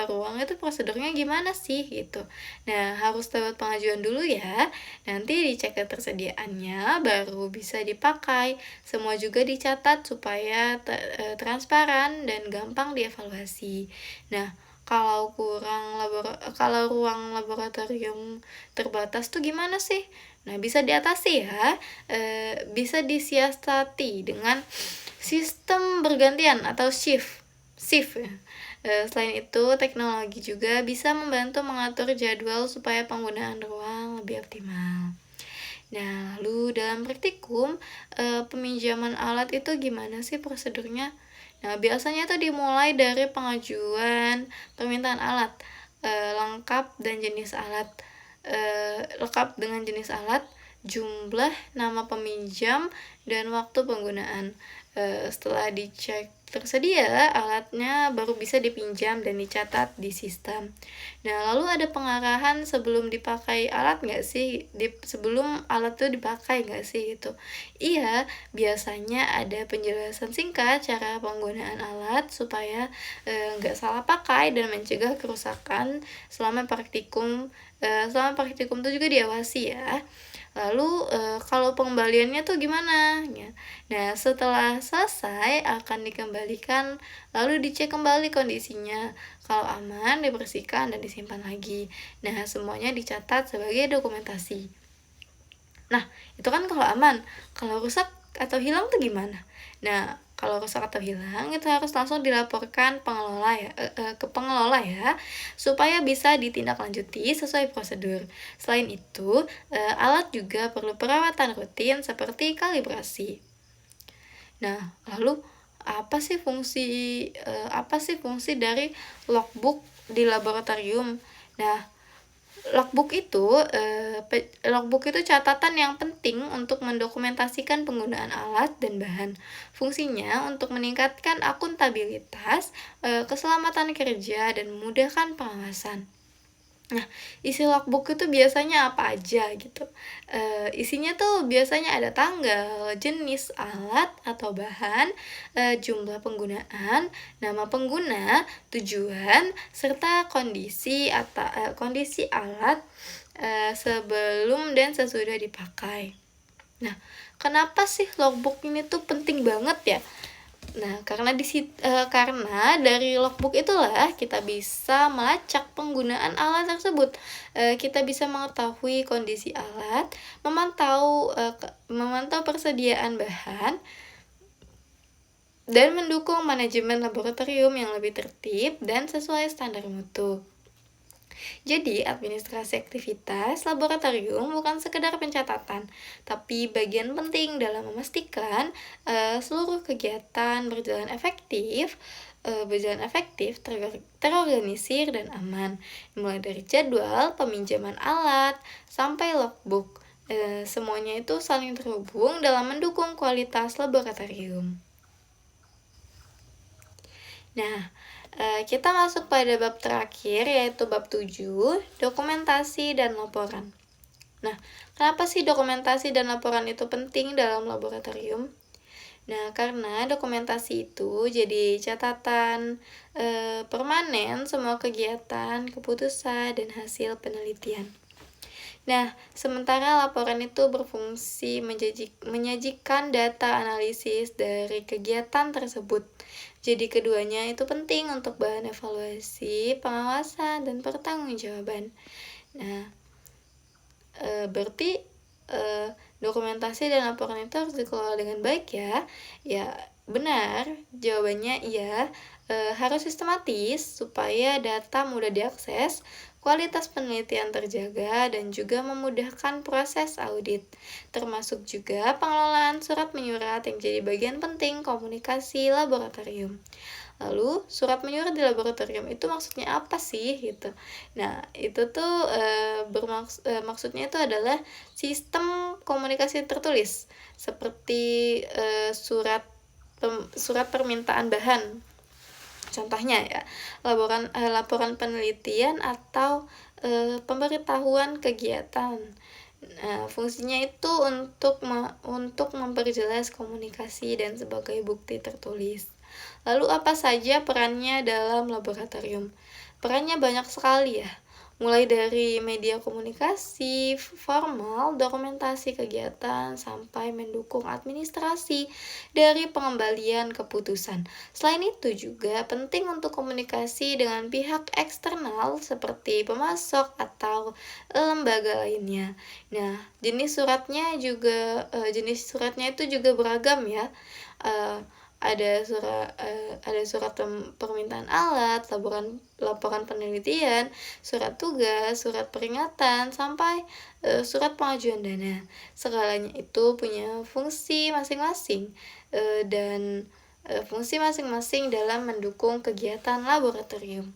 ruang itu prosedurnya gimana sih gitu. Nah, harus lewat pengajuan dulu ya. Nanti dicek ketersediaannya baru bisa dipakai. Semua juga dicatat supaya transparan dan gampang dievaluasi. Nah, kalau ruang laboratorium terbatas tuh gimana sih? Nah, bisa diatasi ya. Bisa disiasati dengan sistem bergantian atau shift ya. Selain itu, teknologi juga bisa membantu mengatur jadwal supaya penggunaan ruang lebih optimal. Nah, lalu dalam praktikum, peminjaman alat itu gimana sih prosedurnya? Nah, biasanya itu dimulai dari pengajuan permintaan alat lengkap dengan jenis alat, jumlah, nama peminjam, dan waktu penggunaan. Setelah dicek tersedia, alatnya baru bisa dipinjam dan dicatat di sistem. Nah, lalu ada pengarahan sebelum dipakai alat nggak sih? Sebelum alat itu dipakai nggak sih gitu? Iya, biasanya ada penjelasan singkat cara penggunaan alat supaya nggak salah pakai dan mencegah kerusakan selama praktikum. Selama praktikum itu juga diawasi ya. Lalu kalau pengembaliannya tuh gimana? Ya. Nah, setelah selesai akan dikembalikan, lalu dicek kembali kondisinya. Kalau aman, dibersihkan dan disimpan lagi. Nah, semuanya dicatat sebagai dokumentasi. Nah, itu kan kalau aman. Kalau rusak atau hilang tuh gimana? Nah, kalau rusak atau hilang itu harus langsung dilaporkan ke pengelola ya, supaya bisa ditindaklanjuti sesuai prosedur. Selain itu, alat juga perlu perawatan rutin seperti kalibrasi. Nah, lalu apa sih fungsi dari logbook di laboratorium? Nah, Logbook itu catatan yang penting untuk mendokumentasikan penggunaan alat dan bahan. Fungsinya untuk meningkatkan akuntabilitas, keselamatan kerja, dan memudahkan pengawasan. Nah, isi logbook itu biasanya apa aja gitu. Isinya tuh biasanya ada tanggal, jenis alat atau bahan, jumlah penggunaan, nama pengguna, tujuan, serta kondisi alat sebelum dan sesudah dipakai. Nah, kenapa sih logbook ini tuh penting banget ya? Nah, karena dari logbook itulah kita bisa melacak penggunaan alat tersebut. Kita bisa mengetahui kondisi alat, memantau persediaan bahan, dan mendukung manajemen laboratorium yang lebih tertib dan sesuai standar mutu. Jadi, administrasi aktivitas laboratorium bukan sekedar pencatatan, tapi bagian penting dalam memastikan seluruh kegiatan berjalan efektif, terorganisir dan aman. Mulai dari jadwal, peminjaman alat, sampai logbook. Semuanya itu saling terhubung dalam mendukung kualitas laboratorium. Nah, kita masuk pada bab terakhir, yaitu bab 7, dokumentasi dan laporan. Nah, kenapa sih dokumentasi dan laporan itu penting dalam laboratorium? Nah, karena dokumentasi itu jadi catatan permanen semua kegiatan, keputusan, dan hasil penelitian. Nah, sementara laporan itu berfungsi menyajikan data analisis dari kegiatan tersebut. Jadi keduanya itu penting untuk bahan evaluasi, pengawasan, dan pertanggungjawaban. Nah, berarti dokumentasi dan laporan itu harus dikelola dengan baik ya. Ya, benar. Jawabannya iya. Harus sistematis supaya data mudah diakses, kualitas penelitian terjaga, dan juga memudahkan proses audit. Termasuk juga pengelolaan surat menyurat yang jadi bagian penting komunikasi laboratorium. Lalu surat menyurat di laboratorium itu maksudnya apa sih gitu. Nah, itu tuh maksudnya itu adalah sistem komunikasi tertulis seperti surat permintaan bahan. Contohnya ya, laporan penelitian atau pemberitahuan kegiatan. Nah, fungsinya itu untuk memperjelas komunikasi dan sebagai bukti tertulis. Lalu apa saja perannya dalam laboratorium? Perannya banyak sekali ya. Mulai dari media komunikasi formal, dokumentasi kegiatan, sampai mendukung administrasi dari pengembalian keputusan. Selain itu juga penting untuk komunikasi dengan pihak eksternal seperti pemasok atau lembaga lainnya. Nah, jenis suratnya itu juga beragam ya. Ada surat permintaan alat, laporan penelitian, surat tugas, surat peringatan, sampai surat pengajuan dana. Segalanya itu punya fungsi masing-masing dan fungsi masing-masing dalam mendukung kegiatan laboratorium.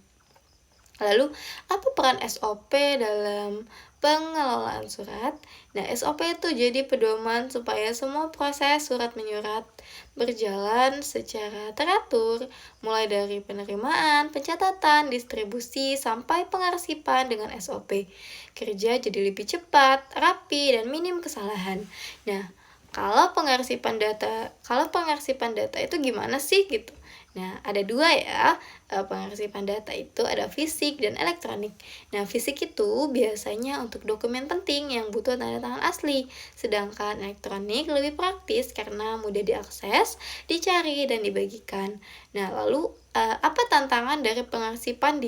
Lalu, apa peran SOP dalam pengelolaan surat? Nah, SOP itu jadi pedoman supaya semua proses surat menyurat berjalan secara teratur, mulai dari penerimaan, pencatatan, distribusi, sampai pengarsipan dengan SOP. Kerja jadi lebih cepat, rapi, dan minim kesalahan. Nah, kalau pengarsipan data itu gimana sih gitu? Nah, ada dua ya, pengarsipan data itu ada fisik dan elektronik. Nah, fisik itu biasanya untuk dokumen penting yang butuh tanda tangan asli, sedangkan elektronik lebih praktis karena mudah diakses, dicari, dan dibagikan. Nah, lalu apa tantangan dari pengarsipan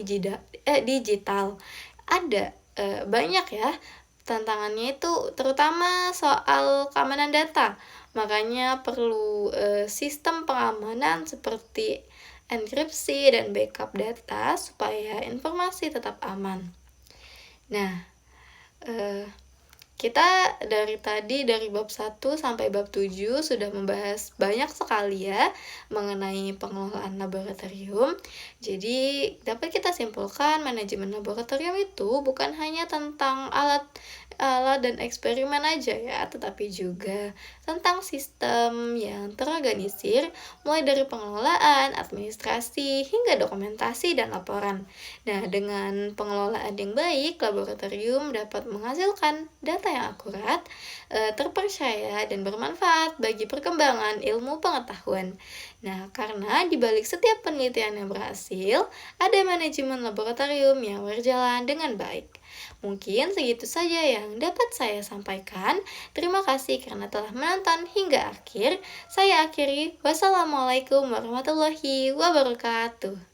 digital? Ada banyak ya. Tantangannya itu terutama soal keamanan data. Makanya perlu sistem pengamanan seperti enkripsi dan backup data supaya informasi tetap aman. Nah, kita dari bab 1 sampai bab 7 sudah membahas banyak sekali ya mengenai pengelolaan laboratorium. Jadi dapat kita simpulkan manajemen laboratorium itu bukan hanya tentang alat dan eksperimen aja ya, tetapi juga tentang sistem yang terorganisir mulai dari pengelolaan, administrasi, hingga dokumentasi dan laporan. Nah, dengan pengelolaan yang baik, laboratorium dapat menghasilkan data yang akurat, terpercaya, dan bermanfaat bagi perkembangan ilmu pengetahuan. Nah, karena di balik setiap penelitian yang berhasil, ada manajemen laboratorium yang berjalan dengan baik. Mungkin segitu saja yang dapat saya sampaikan. Terima kasih karena telah menonton hingga akhir. Saya akhiri. Wassalamualaikum warahmatullahi wabarakatuh.